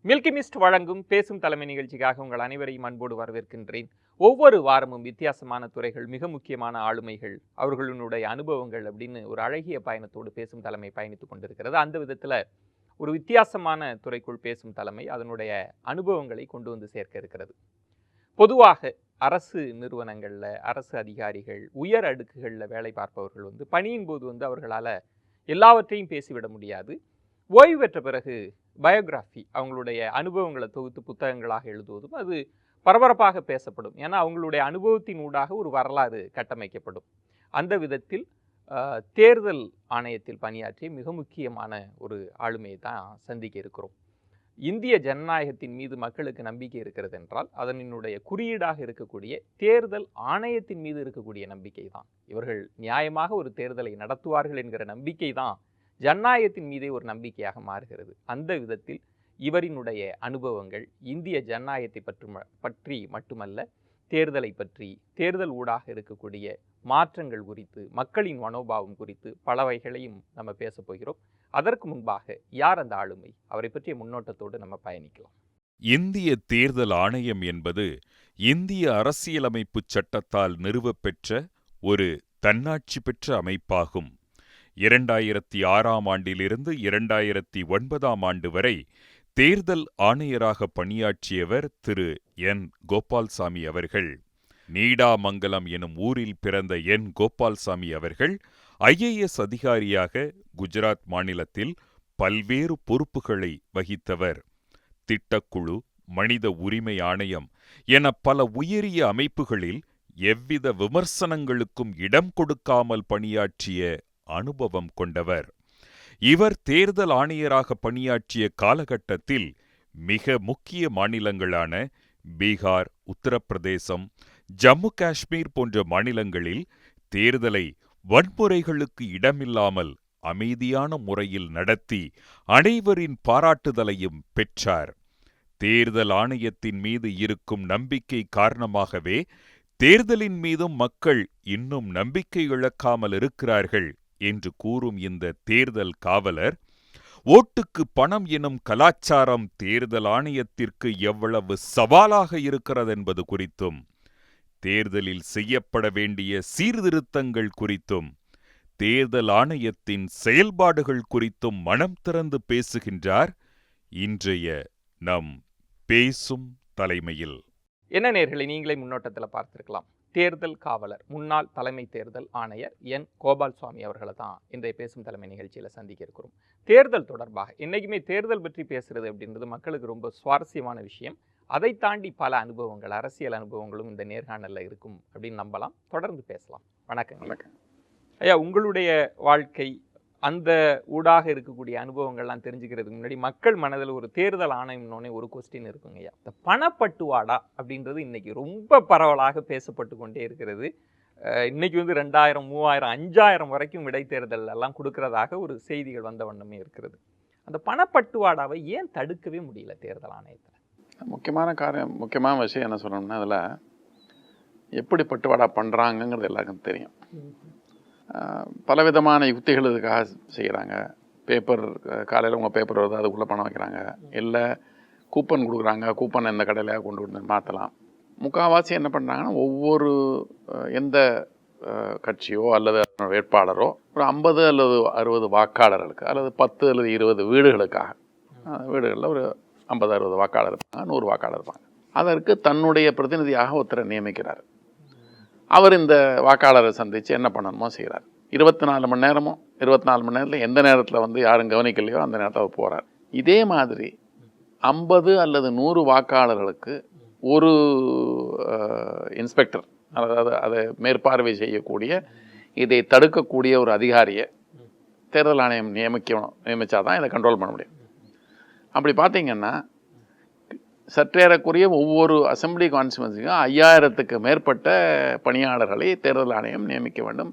Milky mist வழங்கும் பேசும் தலைமை நிகழ்ச்சிக்காக உங்கள் அனைவரையும் அன்போடு வரவேற்கின்றேன். ஒவ்வொரு வாரமும் வித்தியாசமான துறைகள், மிக முக்கியமான ஆளுமைகள், அவர்களுடைய அனுபவங்கள் அப்படின்னு ஒரு அழகிய பயணத்தோடு பேசும் தலைமை பயணித்துக் கொண்டிருக்கிறது. அந்த விதத்தில் ஒரு வித்தியாசமான துறைக்குள் பேசும் தலைமை அதனுடைய அனுபவங்களை கொண்டு வந்து சேர்க்க இருக்கிறது. பொதுவாக அரசு நிறுவனங்களில் அரசு அதிகாரிகள், உயர் அடுக்குகளில் வேலை பார்ப்பவர்கள் பணியின் போது அவர்களால் எல்லாவற்றையும் பேசிவிட முடியாது. ஓய்வு பெற்ற பிறகு பயோகிராஃபி, அவங்களுடைய அனுபவங்களை தொகுத்து புத்தகங்களாக எழுதுவதும் அது பரபரப்பாக பேசப்படும். ஏன்னா அவங்களுடைய அனுபவத்தின் ஊடாக ஒரு வரலாறு கட்டமைக்கப்படும். அந்த விதத்தில் தேர்தல் ஆணையத்தில் பணியாற்றிய மிக முக்கியமான ஒரு ஆளுமையை தான் சந்திக்க இருக்கிறோம். இந்திய ஜனநாயகத்தின் மீது மக்களுக்கு நம்பிக்கை இருக்கிறது என்றால் அதனுடைய குறியீடாக இருக்கக்கூடிய தேர்தல் ஆணையத்தின் மீது இருக்கக்கூடிய நம்பிக்கை தான். இவர்கள் நியாயமாக ஒரு தேர்தலை நடத்துவார்கள் என்கிற நம்பிக்கை தான் ஜனநாயகத்தின் மீதே ஒரு நம்பிக்கையாக மாறுகிறது. அந்த விதத்தில் இவரினுடைய அனுபவங்கள் இந்திய ஜனநாயகத்தை பற்றி மட்டுமல்ல, தேர்தலை பற்றி, தேர்தல் ஊடாக இருக்கக்கூடிய மாற்றங்கள் குறித்து, மக்களின் மனோபாவம் குறித்து பலவைகளையும் நம்ம பேச போகிறோம். அதற்கு முன்பாக யார் அந்த ஆளுமை, அவரை பற்றிய முன்னோட்டத்தோடு நம்ம பயணிக்கலாம். இந்திய தேர்தல் ஆணையம் என்பது இந்திய அரசியலமைப்பு சட்டத்தால் நிறுவப்பெற்ற ஒரு தன்னாட்சி பெற்ற அமைப்பாகும். 2006ஆம் ஆண்டிலிருந்து 2009ஆம் ஆண்டு வரை தேர்தல் ஆணையராக பணியாற்றியவர் திரு என். கோபால்சாமி அவர்கள். நீடாமங்கலம் எனும் ஊரில் பிறந்த என். கோபால்சாமி அவர்கள் IAS அதிகாரியாக குஜராத் மாநிலத்தில் பல்வேறு பொறுப்புகளை வகித்தவர். திட்டக்குழு, மனித உரிமை ஆணையம் என பல உயரிய அமைப்புகளில் எவ்வித விமர்சனங்களுக்கும் இடம் கொடுக்காமல் பணியாற்றிய அனுபவம் கொண்டவர். இவர் தேர்தல் ஆணையராக பணியாற்றிய காலகட்டத்தில் மிக முக்கிய மாநிலங்களான பீகார், உத்தரப்பிரதேசம், ஜம்மு காஷ்மீர் போன்ற மாநிலங்களில் தேர்தலை வன்முறைகளுக்கு இடமில்லாமல் அமைதியான முறையில் நடத்தி அனைவரின் பாராட்டுதலையும் பெற்றார். தேர்தல் ஆணையத்தின் மீது இருக்கும் நம்பிக்கை காரணமாகவே தேர்தலின் மீதும் மக்கள் இன்னும் நம்பிக்கை இழக்காமல் இருக்கிறார்கள் என்று கூறும் இந்த தேர்தல் காவலர், ஓட்டுக்கு பணம் எனும் கலாச்சாரம் தேர்தல் ஆணையத்திற்கு எவ்வளவு சவாலாக இருக்கிறது என்பது குறித்தும், தேர்தலில் செய்யப்பட வேண்டிய சீர்திருத்தங்கள் குறித்தும், தேர்தல் ஆணையத்தின் செயல்பாடுகள் குறித்தும் மனம் திறந்து பேசுகின்றார் இன்றைய நம் பேசும் தலைமையில். என்ன நேயர்களை, நீங்களே முன்னோட்டத்தில் பார்த்திருக்கலாம். தேர்தல் காவலர், முன்னாள் தலைமை தேர்தல் ஆணையர் என். கோபால்சாமி அவர்களை தான் இன்றைய பேசும் தலைமை நிகழ்ச்சியில் சந்திக்க இருக்கிறோம். தேர்தல் தொடர்பாக இன்னைக்குமே தேர்தல் பற்றி பேசுறது அப்படின்றது மக்களுக்கு ரொம்ப சுவாரஸ்யமான விஷயம். அதை தாண்டி பல அனுபவங்கள், அரசியல் அனுபவங்களும் இந்த நேர்காணலில் இருக்கும் அப்படின்னு நம்பலாம். தொடர்ந்து பேசலாம். வணக்கம். ஐயா, உங்களுடைய வாழ்க்கை, அந்த ஊடாக இருக்கக்கூடிய அனுபவங்கள்லாம் தெரிஞ்சுக்கிறதுக்கு முன்னாடி மக்கள் மனதில் ஒரு தேர்தல் ஆணையம்னோடனே ஒரு கொஸ்டின் இருக்குங்க ஐயா. இந்த பணப்பட்டுவாடா அப்படின்றது இன்னைக்கு ரொம்ப பரவலாக பேசப்பட்டு கொண்டே இருக்கிறது. இன்னைக்கு 2000, 3000, 5000 வரைக்கும் இடைத்தேர்தல் எல்லாம் கொடுக்கறதாக ஒரு செய்திகள் வந்த வண்ணமே இருக்கிறது. அந்த பணப்பட்டுவாடாவை ஏன் தடுக்கவே முடியல தேர்தல் ஆணையத்தில்? முக்கியமான விஷயம் என்ன சொல்லணும்னா, அதில் எப்படி பட்டுவாடா பண்ணுறாங்கங்கிறது எல்லாருக்கும் தெரியும். பலவிதமான யுக்திகள் இதுக்காக செய்கிறாங்க. பேப்பர், காலையில் உங்கள் பேப்பர் வருது, அதுக்குள்ளே பணம் வைக்கிறாங்க. இல்லை கூப்பன் கொடுக்குறாங்க, கூப்பன் எந்த கடையிலையாக கொண்டு வந்து மாற்றலாம். முக்கால்வாசி என்ன பண்ணுறாங்கன்னா, ஒவ்வொரு எந்த கட்சியோ அல்லது வேட்பாளரோ ஒரு 50 அல்லது 60 வாக்காளர்களுக்கு அல்லது 10 அல்லது 20 வீடுகளுக்காக, வீடுகளில் ஒரு 50, 60 வாக்காளர் இருப்பாங்க, 100 வாக்காளர் இருப்பாங்க. அதற்கு தன்னுடைய பிரதிநிதியாக ஒருத்தரை நியமிக்கிறார். அவர் இந்த வாக்காளரை சந்தித்து என்ன பண்ணணுமோ செய்கிறார். 24 மணி நேரமும் 24 மணி நேரத்தில் எந்த நேரத்தில் யாரும் கவனிக்கலையோ அந்த நேரத்தில் அவர் போகிறார். இதே மாதிரி 50 அல்லது 100 வாக்காளர்களுக்கு ஒரு இன்ஸ்பெக்டர், அதாவது அதை மேற்பார்வை செய்யக்கூடிய, இதை தடுக்கக்கூடிய ஒரு அதிகாரியை தேர்தல் ஆணையம் நியமித்தாதான் இதை கண்ட்ரோல் பண்ண முடியும். அப்படி பார்த்தீங்கன்னா சற்றேறக்குரிய ஒவ்வொரு அசம்பிளி கான்ஸ்டிடுவன்சிக்கும் 5000க்கு மேற்பட்ட பணியாளர்களை தேர்தல் ஆணையம் நியமிக்க வேண்டும்.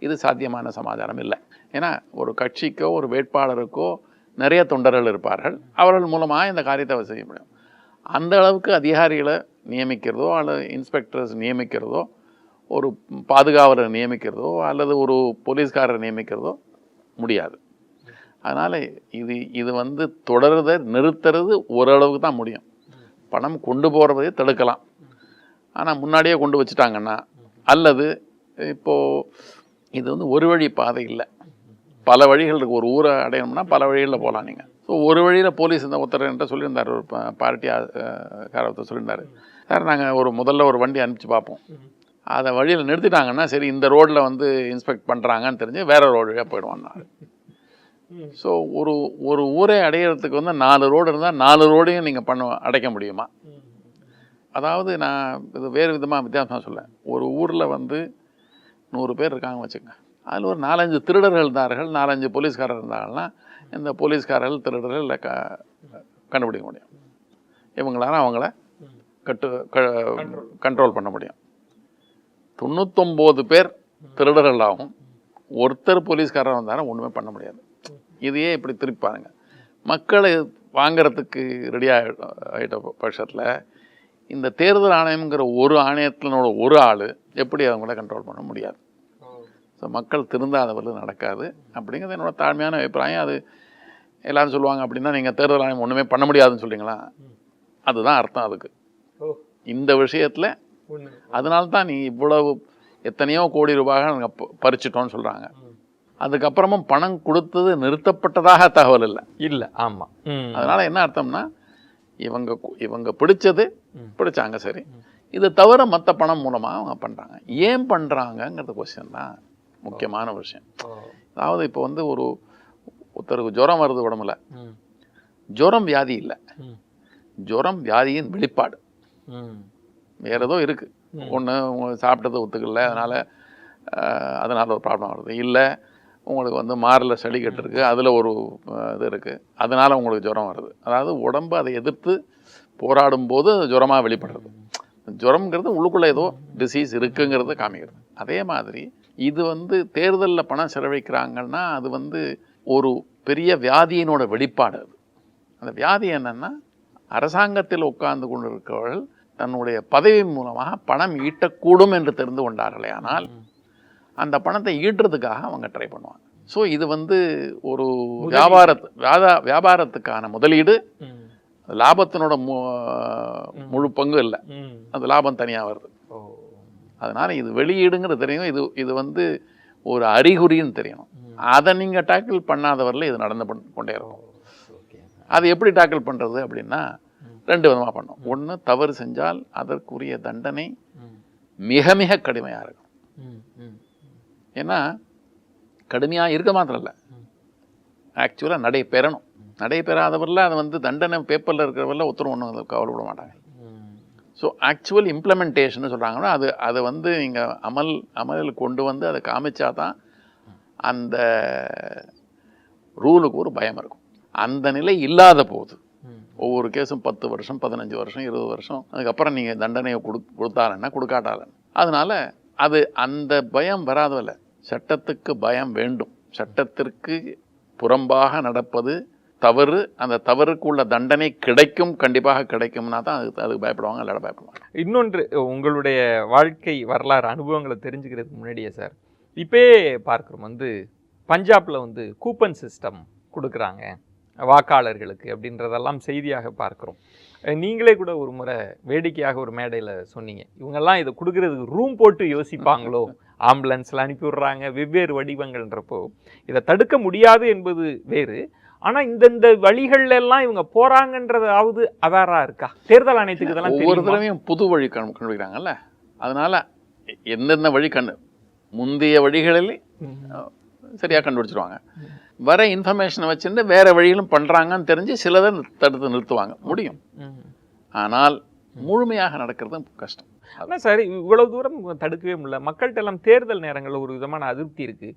இது சாத்தியமான சமாச்சாரம் இல்லை. ஏன்னா ஒரு கட்சிக்கோ ஒரு வேட்பாளருக்கோ நிறைய தொண்டர்கள் இருப்பார்கள். அவர்கள் மூலமாக இந்த காரியத்தை செய்ய முடியும். அந்த அளவுக்கு அதிகாரிகளை நியமிக்கிறதோ அல்லது இன்ஸ்பெக்டர்ஸ் நியமிக்கிறதோ, ஒரு பாதுகாவலர் நியமிக்கிறதோ அல்லது ஒரு போலீஸ்காரர் நியமிக்கிறதோ முடியாது. அதனால் இது வந்து தொடர்றதை நிறுத்துறது ஓரளவுக்கு தான் முடியும். பணம் கொண்டு போகிறதையே தடுக்கலாம். ஆனால் முன்னாடியே கொண்டு வச்சுட்டாங்கன்னா, அல்லது இப்போது இது வந்து ஒரு வழி பாதை இல்லை, பல வழிகள் இருக்குது. ஒரு ஊரை அடையணும்னா பல வழிகளில் போகலாம் நீங்கள். ஸோ ஒரு வழியில் போலீஸ் இந்த ஒருத்தர் என்கிட்ட சொல்லியிருந்தார், ஒரு பார்ட்டி காரத்தை சொல்லியிருந்தார், சார் நாங்கள் முதல்ல ஒரு வண்டி அனுப்பிச்சு பார்ப்போம், அதை வழியில் நிறுத்திட்டாங்கன்னா சரி இந்த ரோட்டில் வந்து இன்ஸ்பெக்ட் பண்ணுறாங்கன்னு தெரிஞ்சு வேறு ரோடு வழியாக போயிடுவான்னாரு. ஸோ ஒரு ஊரை அடையிறதுக்கு வந்து 4 ரோடு இருந்தால் 4 ரோடையும் நீங்கள் அடைக்க முடியுமா? அதாவது நான் இது வேறு விதமாக வித்தியாசமாக சொல்லேன். ஒரு ஊரில் வந்து 100 பேர் இருக்காங்க வச்சுக்கோங்க, அதில் ஒரு 4-5 திருடர்கள் இருந்தார்கள், 4-5 போலீஸ்காரர் இருந்தாங்கன்னா இந்த போலீஸ்காரர்கள் திருடர்கள் கண்டுபிடிக்க முடியும். இவங்களால அவங்கள கண்ட்ரோல் பண்ண முடியும். 99 பேர் திருடர்களாகவும் ஒருத்தர் போலீஸ்காரர் வந்தாலும் ஒன்றுமே பண்ண முடியாது. இதையே இப்படி திருப்பி பாருங்க, மக்களை வாங்கிறதுக்கு ரெடியாகிட்ட பட்சத்தில் இந்த தேர்தல் ஆணையம்ங்கிற ஒரு ஆணையத்தினோட ஒரு ஆள் எப்படி அவங்கள கண்ட்ரோல் பண்ண முடியாது. ஸோ மக்கள் திருந்தாதவர்கள் நடக்காது அப்படிங்கிறது என்னோட தாழ்மையான அபிப்பிராயம். அது எல்லாரும் சொல்லுவாங்க அப்படின்னா நீங்கள் தேர்தல் ஆணையம் ஒன்றுமே பண்ண முடியாதுன்னு சொல்லிங்களா, அதுதான் அர்த்தம் அதுக்கு இந்த விஷயத்தில். அதனால்தான் நீ இவ்வளவு எத்தனையோ கோடி ரூபாய் நாங்கள் பறிச்சிட்டோன்னு சொல்கிறாங்க. அதுக்கப்புறமும் பணம் கொடுத்தது நிறுத்தப்பட்டதாக தகவல் இல்லை. ஆமாம். அதனால என்ன அர்த்தம்னா இவங்க பிடிச்சாங்க சரி, இது தவிர மற்ற பணம் மூலமாக அவங்க பண்ணுறாங்க. ஏன் பண்ணுறாங்கங்கிறது கொஸ்டின் தான் முக்கியமான விஷயம். அதாவது இப்போ வந்து ஒருத்தருக்கு ஜுரம் வருது உடம்புல, ஜுரம் வியாதி இல்லை, ஜுரம் வியாதியின் வெளிப்பாடு. வேற ஏதோ இருக்குது, ஒன்று உங்களுக்கு சாப்பிட்டது ஒத்துக்கல அதனால் ஒரு ப்ராப்ளம் வருது, இல்லை உங்களுக்கு வந்து மாரில் சளி கட்டுருக்கு அதில் ஒரு இது இருக்குது அதனால் உங்களுக்கு ஜுரம் வருது. அதாவது உடம்பு அதை எதிர்த்து போராடும் போது ஜுரமாக வெளிப்படுறது. ஜுரம்ங்கிறது உள்ளுக்குள்ளே ஏதோ டிசீஸ் இருக்குங்கிறத காமிக்கிறது. அதே மாதிரி இது வந்து தேர்தலில் பணம் செலவழிக்கிறாங்கன்னா அது வந்து ஒரு பெரிய வியாதியினோட வெளிப்பாடு. அது அந்த வியாதி என்னென்னா, அரசாங்கத்தில் உட்கார்ந்து கொண்டு இருக்கிறவர்கள் தன்னுடைய பதவி மூலமாக பணம் ஈட்டக்கூடும் என்று தெரிந்து கொண்டார்களே, ஆனால் அந்த பணத்தை ஈட்டுறதுக்காக அவங்க ட்ரை பண்ணுவாங்க. ஸோ இது வந்து ஒரு வியாபாரத்துக்கான முதலீடு, லாபத்தினோட முழு பங்கு இல்லை, அந்த லாபம் தனியாக வருது. அதனால இது வெளியீடுங்கிறது தெரியும், இது வந்து ஒரு அறிகுறின்னு தெரியணும். அதை நீங்கள் டேக்கிள் பண்ணாதவரில் இது நடந்து கொண்டே இருக்கும். அது எப்படி டேக்கிள் பண்ணுறது அப்படின்னா 2 விதமாக பண்ணோம். ஒன்று, தவறு செஞ்சால் அதற்குரிய தண்டனை மிக மிக கடுமையாக இருக்கும். ஏன்னா கடுமையாக இருக்க மாத்திரம் இல்லை, ஆக்சுவலாக நடைபெறணும். நடைபெறாதவரில் அதை வந்து தண்டனை பேப்பரில் இருக்கிறவரில் ஒருத்தரும் ஒன்றும் கவலைப்பட மாட்டாங்க. ஸோ ஆக்சுவல் இம்ப்ளிமெண்டேஷன் சொல்கிறாங்கன்னா அதை வந்து நீங்கள் அமலில் கொண்டு வந்து அதை காமிச்சா தான் அந்த ரூலுக்கு ஒரு பயம் இருக்கும். அந்த நிலை இல்லாத போது ஒவ்வொரு கேஸும் 10 வருஷம் 15 வருஷம் 20 வருஷம் அதுக்கப்புறம் நீங்கள் தண்டனையை கொடுத்தாலன்னா கொடுக்காட்டாலன்னு. அதனால அந்த பயம் வராதவில்லை. சட்டத்துக்கு பயம் வேண்டும். சட்டத்திற்கு புறம்பாக நடப்பது தவறு, அந்த தவறுக்குள்ள தண்டனை கிடைக்கும், கண்டிப்பாக கிடைக்கும்னா தான் அதுக்கு பயப்படுவாங்க, இல்லாத பயப்படுவாங்க. இன்னொன்று, உங்களுடைய வாழ்க்கை வரலாறு அனுபவங்களை தெரிஞ்சுக்கிறதுக்கு முன்னாடியே சார், இப்போயே பார்க்குறோம் வந்து பஞ்சாபில் வந்து கூப்பன் சிஸ்டம் கொடுக்குறாங்க வாக்காளர்களுக்கு அப்படின்றதெல்லாம் செய்தியாக பார்க்குறோம். நீங்களே கூட ஒரு முறை வேடிக்கையாக ஒரு மேடையில் சொன்னீங்க, இவங்கெல்லாம் இதை கொடுக்கறதுக்கு ரூம் போட்டு யோசிப்பாங்களோ, ஆம்புலன்ஸில் அனுப்பி விடுறாங்க, வெவ்வேறு வடிவங்கள்ன்றப்போ இதை தடுக்க முடியாது என்பது வேறு. ஆனால் இந்த வழிகள்ல எல்லாம் இவங்க போறாங்கன்றதாவது அவேரா இருக்கா? தேர்தல் ஆணையத்துக்கு இதெல்லாம் ஒவ்வொரு தடவையும் புது வழி கண்டுபிடிக்கிறாங்கல்ல, அதனால எந்தெந்த வழி முந்தைய வழிகளில் சரியாக கண்டுபிடிச்சிருவாங்க. வர இன்ஃபர்மேஷனை வச்சுட்டு வேற வழிகளும் பண்றாங்கன்னு தெரிஞ்சு சிலதை தடுத்து நிறுத்துவாங்க முடியும். ஆனால் முழுமையாக நடக்கிறது கஷ்டம். ஆனால் சார், இவ்வளவு தூரம் தடுக்கவே முடியல. மக்கள்கிட்ட எல்லாம் தேர்தல் நேரங்களில் ஒரு விதமான அதிருப்தி இருக்கு.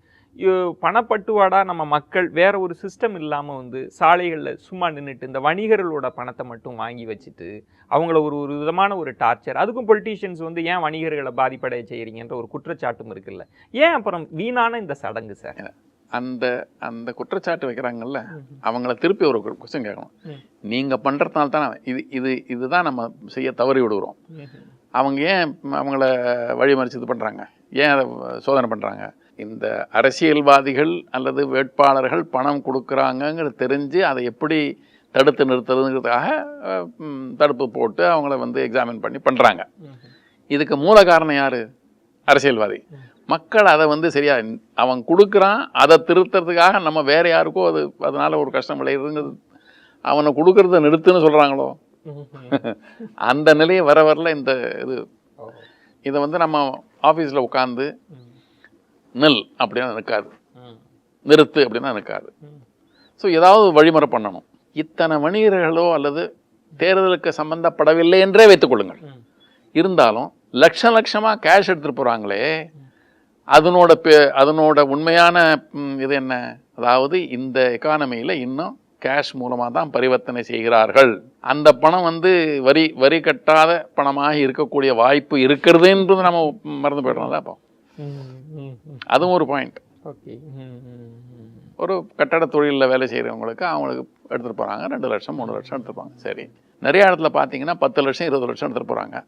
பணப்பட்டுவாடா நம்ம மக்கள் வேற ஒரு சிஸ்டம் இல்லாமல் வந்து சாலைகளில் சும்மா நின்றுட்டு இந்த வணிகர்களோட பணத்தை மட்டும் வாங்கி வச்சுட்டு அவங்கள ஒரு விதமான ஒரு டார்ச்சர். அதுக்கும் பொலிட்டீஷியன்ஸ் வந்து ஏன் வணிகர்களை பாதிப்படைய செய்கிறீங்கன்ற ஒரு குற்றச்சாட்டும் இருக்குல்ல. ஏன் அப்புறம் வீணான இந்த சடங்கு சார்? அந்த குற்றச்சாட்டு வைக்கிறாங்கல்ல, அவங்கள திருப்பி ஒரு கொஸ்டின் கேட்கணும். நீங்க பண்றதுனால தான் இதுதான் நம்ம செய்ய தவறி விடுகிறோம். அவங்க ஏன் அவங்கள வழிமறிச்சு இது பண்றாங்க, ஏன் அதை சோதனை பண்றாங்க? இந்த அரசியல்வாதிகள் அல்லது வேட்பாளர்கள் பணம் கொடுக்குறாங்கங்கிறது தெரிஞ்சு அதை எப்படி தடுத்து நிறுத்துறதுங்கிறதுக்காக தடுப்பு போட்டு அவங்கள வந்து எக்ஸாமின் பண்ணி பண்ணுறாங்க. இதுக்கு மூல காரணம் யார்? அரசியல்வாதி. மக்கள் அதை வந்து சரியா அவன் கொடுக்குறான், அதை திருத்துறதுக்காக நம்ம வேற யாருக்கோ அதனால ஒரு கஷ்டம் விளையுதுங்கிறது, அவனை கொடுக்கறத நிறுத்துன்னு சொல்கிறாங்களோ, அந்த நிலையை வரல. இந்த இதை வந்து நம்ம ஆஃபீஸில் உட்காந்து நெல் அப்படின்னா நிற்காது, நிறுத்து அப்படின்னா நிற்காது. ஸோ ஏதாவது வழிமுறை பண்ணணும். இத்தனை வணிகர்களோ அல்லது தேர்தலுக்கு சம்பந்தப்படவில்லை என்றே வைத்துக்கொள்ளுங்கள், இருந்தாலும் லட்சமாக கேஷ் எடுத்துகிட்டு போகிறாங்களே, அதனோட உண்மையான இது என்ன? அதாவது இந்த எக்கானமியில் இன்னும் கேஷ் மூலமாக தான் பரிவர்த்தனை செய்கிறார்கள். அந்த பணம் வந்து வரி கட்டாத பணமாக இருக்கக்கூடிய வாய்ப்பு இருக்கிறதுன்றது நம்ம மறந்து போய்டலாம் தான். அப்போ அதுவும் ஒரு பாயிண்ட். ஒரு கட்டட தொழிலில் வேலை செய்கிறவங்களுக்கு அவங்களுக்கு எடுத்துகிட்டு போகிறாங்க 2 லட்சம் 3 லட்சம் எடுத்துருப்பாங்க. சரி, நிறைய இடத்துல பார்த்தீங்கன்னா 10 லட்சம் 20 லட்சம் எடுத்துகிட்டு போகிறாங்க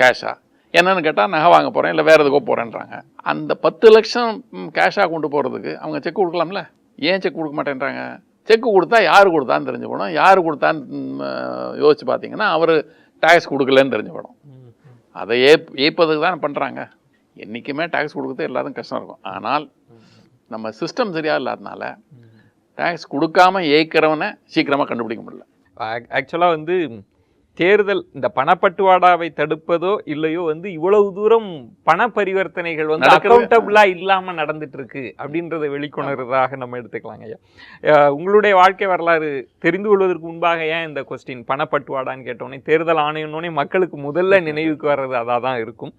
கேஷாக. என்னன்னு கேட்டால் நகை வாங்க போகிறேன் இல்லை வேறு எதுக்கோ போகிறேன்றாங்க. அந்த 10 லட்சம் கேஷாக கொண்டு போகிறதுக்கு அவங்க செக் கொடுக்கலாம்ல, ஏன் செக் கொடுக்க மாட்டேன்றாங்க? செக்கு கொடுத்தா யார் கொடுத்தான்னு தெரிஞ்சு போகணும். யார் கொடுத்தான்னு யோசிச்சு பார்த்தீங்கன்னா அவர் டேக்ஸ் கொடுக்கலன்னு தெரிஞ்சு போகணும். அதை ஏற்பதுக்கு தான் பண்ணுறாங்க. என்றைக்குமே டேக்ஸ் கொடுக்குறது எல்லாத்துக்கும் கஷ்டம் இருக்கும். ஆனால் நம்ம சிஸ்டம் சரியாக இல்லாதனால டேக்ஸ் கொடுக்காம ஏற்கிறவனை சீக்கிரமாக கண்டுபிடிக்க முடியல. ஆக்சுவலாக வந்து தேர்தல் இந்த பணப்பட்டுவாடாவை தடுப்பதோ இல்லையோ வந்து இவ்வளவு தூரம் பண பரிவர்த்தனைகள் வந்து அக்கௌண்டபிளா இல்லாம நடந்துட்டு இருக்கு அப்படின்றத வெளிக்கொணர்றதாக நம்ம எடுத்துக்கலாங்க. ஐயா, உங்களுடைய வாழ்க்கை வரலாறு தெரிந்து கொள்வதற்கு முன்பாக ஏன் இந்த கொஸ்டின் பணப்பட்டுவாடான்னு கேட்டோன்னே தேர்தல் ஆணையம்னோடனே மக்களுக்கு முதல்ல நினைவுக்கு வர்றது அதாக தான் இருக்கும்.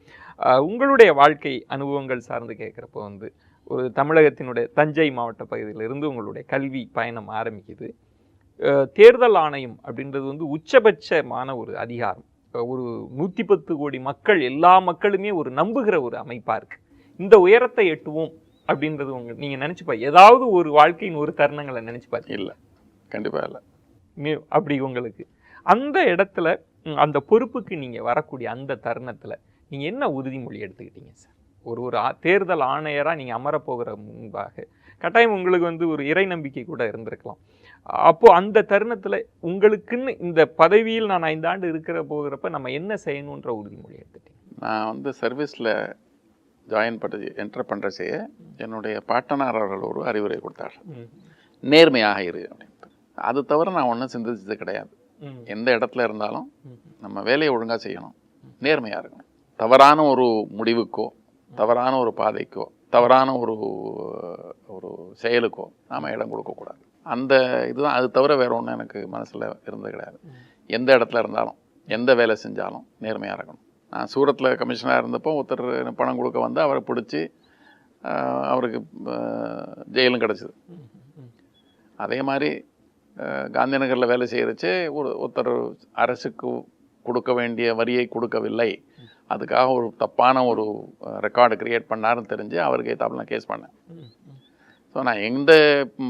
உங்களுடைய வாழ்க்கை அனுபவங்கள் சார்ந்து கேட்குறப்போ வந்து ஒரு தமிழகத்தினுடைய தஞ்சை மாவட்ட பகுதியிலிருந்து உங்களுடைய கல்வி பயணம் ஆரம்பிக்குது. தேர்தல் ஆணையம் அப்படின்றது வந்து உச்சபட்சமான ஒரு அதிகாரம். ஒரு 110 கோடி மக்கள், எல்லா மக்களுமே ஒரு நம்புகிற ஒரு அமைப்பா இருக்கு. இந்த உயரத்தை எட்டுவோம் அப்படின்றது நீங்க நினைச்சுப்பா ஏதாவது ஒரு வாழ்க்கையின் ஒரு தருணங்களை நினைச்சு பாத்தீங்க? இல்லை, கண்டிப்பா இல்லை. அப்படி உங்களுக்கு அந்த இடத்துல அந்த பொறுப்புக்கு நீங்க வரக்கூடிய அந்த தருணத்துல நீங்க என்ன உறுதிமொழி எடுத்துக்கிட்டீங்க சார்? ஒரு தேர்தல் ஆணையரா நீங்க அமரப்போகிற முன்பாக கட்டாயம் உங்களுக்கு வந்து ஒரு இறை நம்பிக்கை கூட இருந்திருக்கலாம். அப்போ அந்த தருணத்துல உங்களுக்குன்னு இந்த பதவியில் நான் 5 ஆண்டு போகிறப்ப நம்ம என்ன செய்யணுன்ற உறுதிமொழி எடுத்துட்டேன்? நான் வந்து சர்வீஸில் ஜாயின் பண்ணி என்டர் பண்ணுறச்சே என்னுடைய பாட்டனார் அவர்கள் ஒரு அறிவுரை கொடுத்தார், நேர்மையாக இரு அப்படின்ட்டு. அது தவிர நான் ஒன்றும் சிந்திச்சது கிடையாது. எந்த இடத்துல இருந்தாலும் நம்ம வேலையை ஒழுங்காக செய்யணும், நேர்மையாக இருக்கணும். தவறான ஒரு முடிவுக்கோ தவறான ஒரு பாதைக்கோ தவறான ஒரு செயலுக்கோ நாம் இடம் கொடுக்கக்கூடாது. அந்த இதுதான். அது தவிர வேறு ஒன்றும் எனக்கு மனசில் இருந்தது கிடையாது. எந்த இடத்துல இருந்தாலும் எந்த வேலை செஞ்சாலும் நேர்மையாக இருக்கணும். நான் சூரத்தில் கமிஷனராக இருந்தப்போ ஒருத்தர் பணம் கொடுக்க வந்து அவரை பிடிச்சி அவருக்கு ஜெயிலும் கிடச்சிது. அதே மாதிரி காந்தி நகரில் வேலை செய்கிறச்சே ஒருத்தர் அரசுக்கு கொடுக்க வேண்டிய வரியை கொடுக்கவில்லை, அதுக்காக ஒரு தப்பான ஒரு ரெக்கார்டு கிரியேட் பண்ணாருன்னு தெரிஞ்சு அவருக்கு ஏற்றாப்புல நான் கேஸ் பண்ணேன். ஸோ நான் எந்த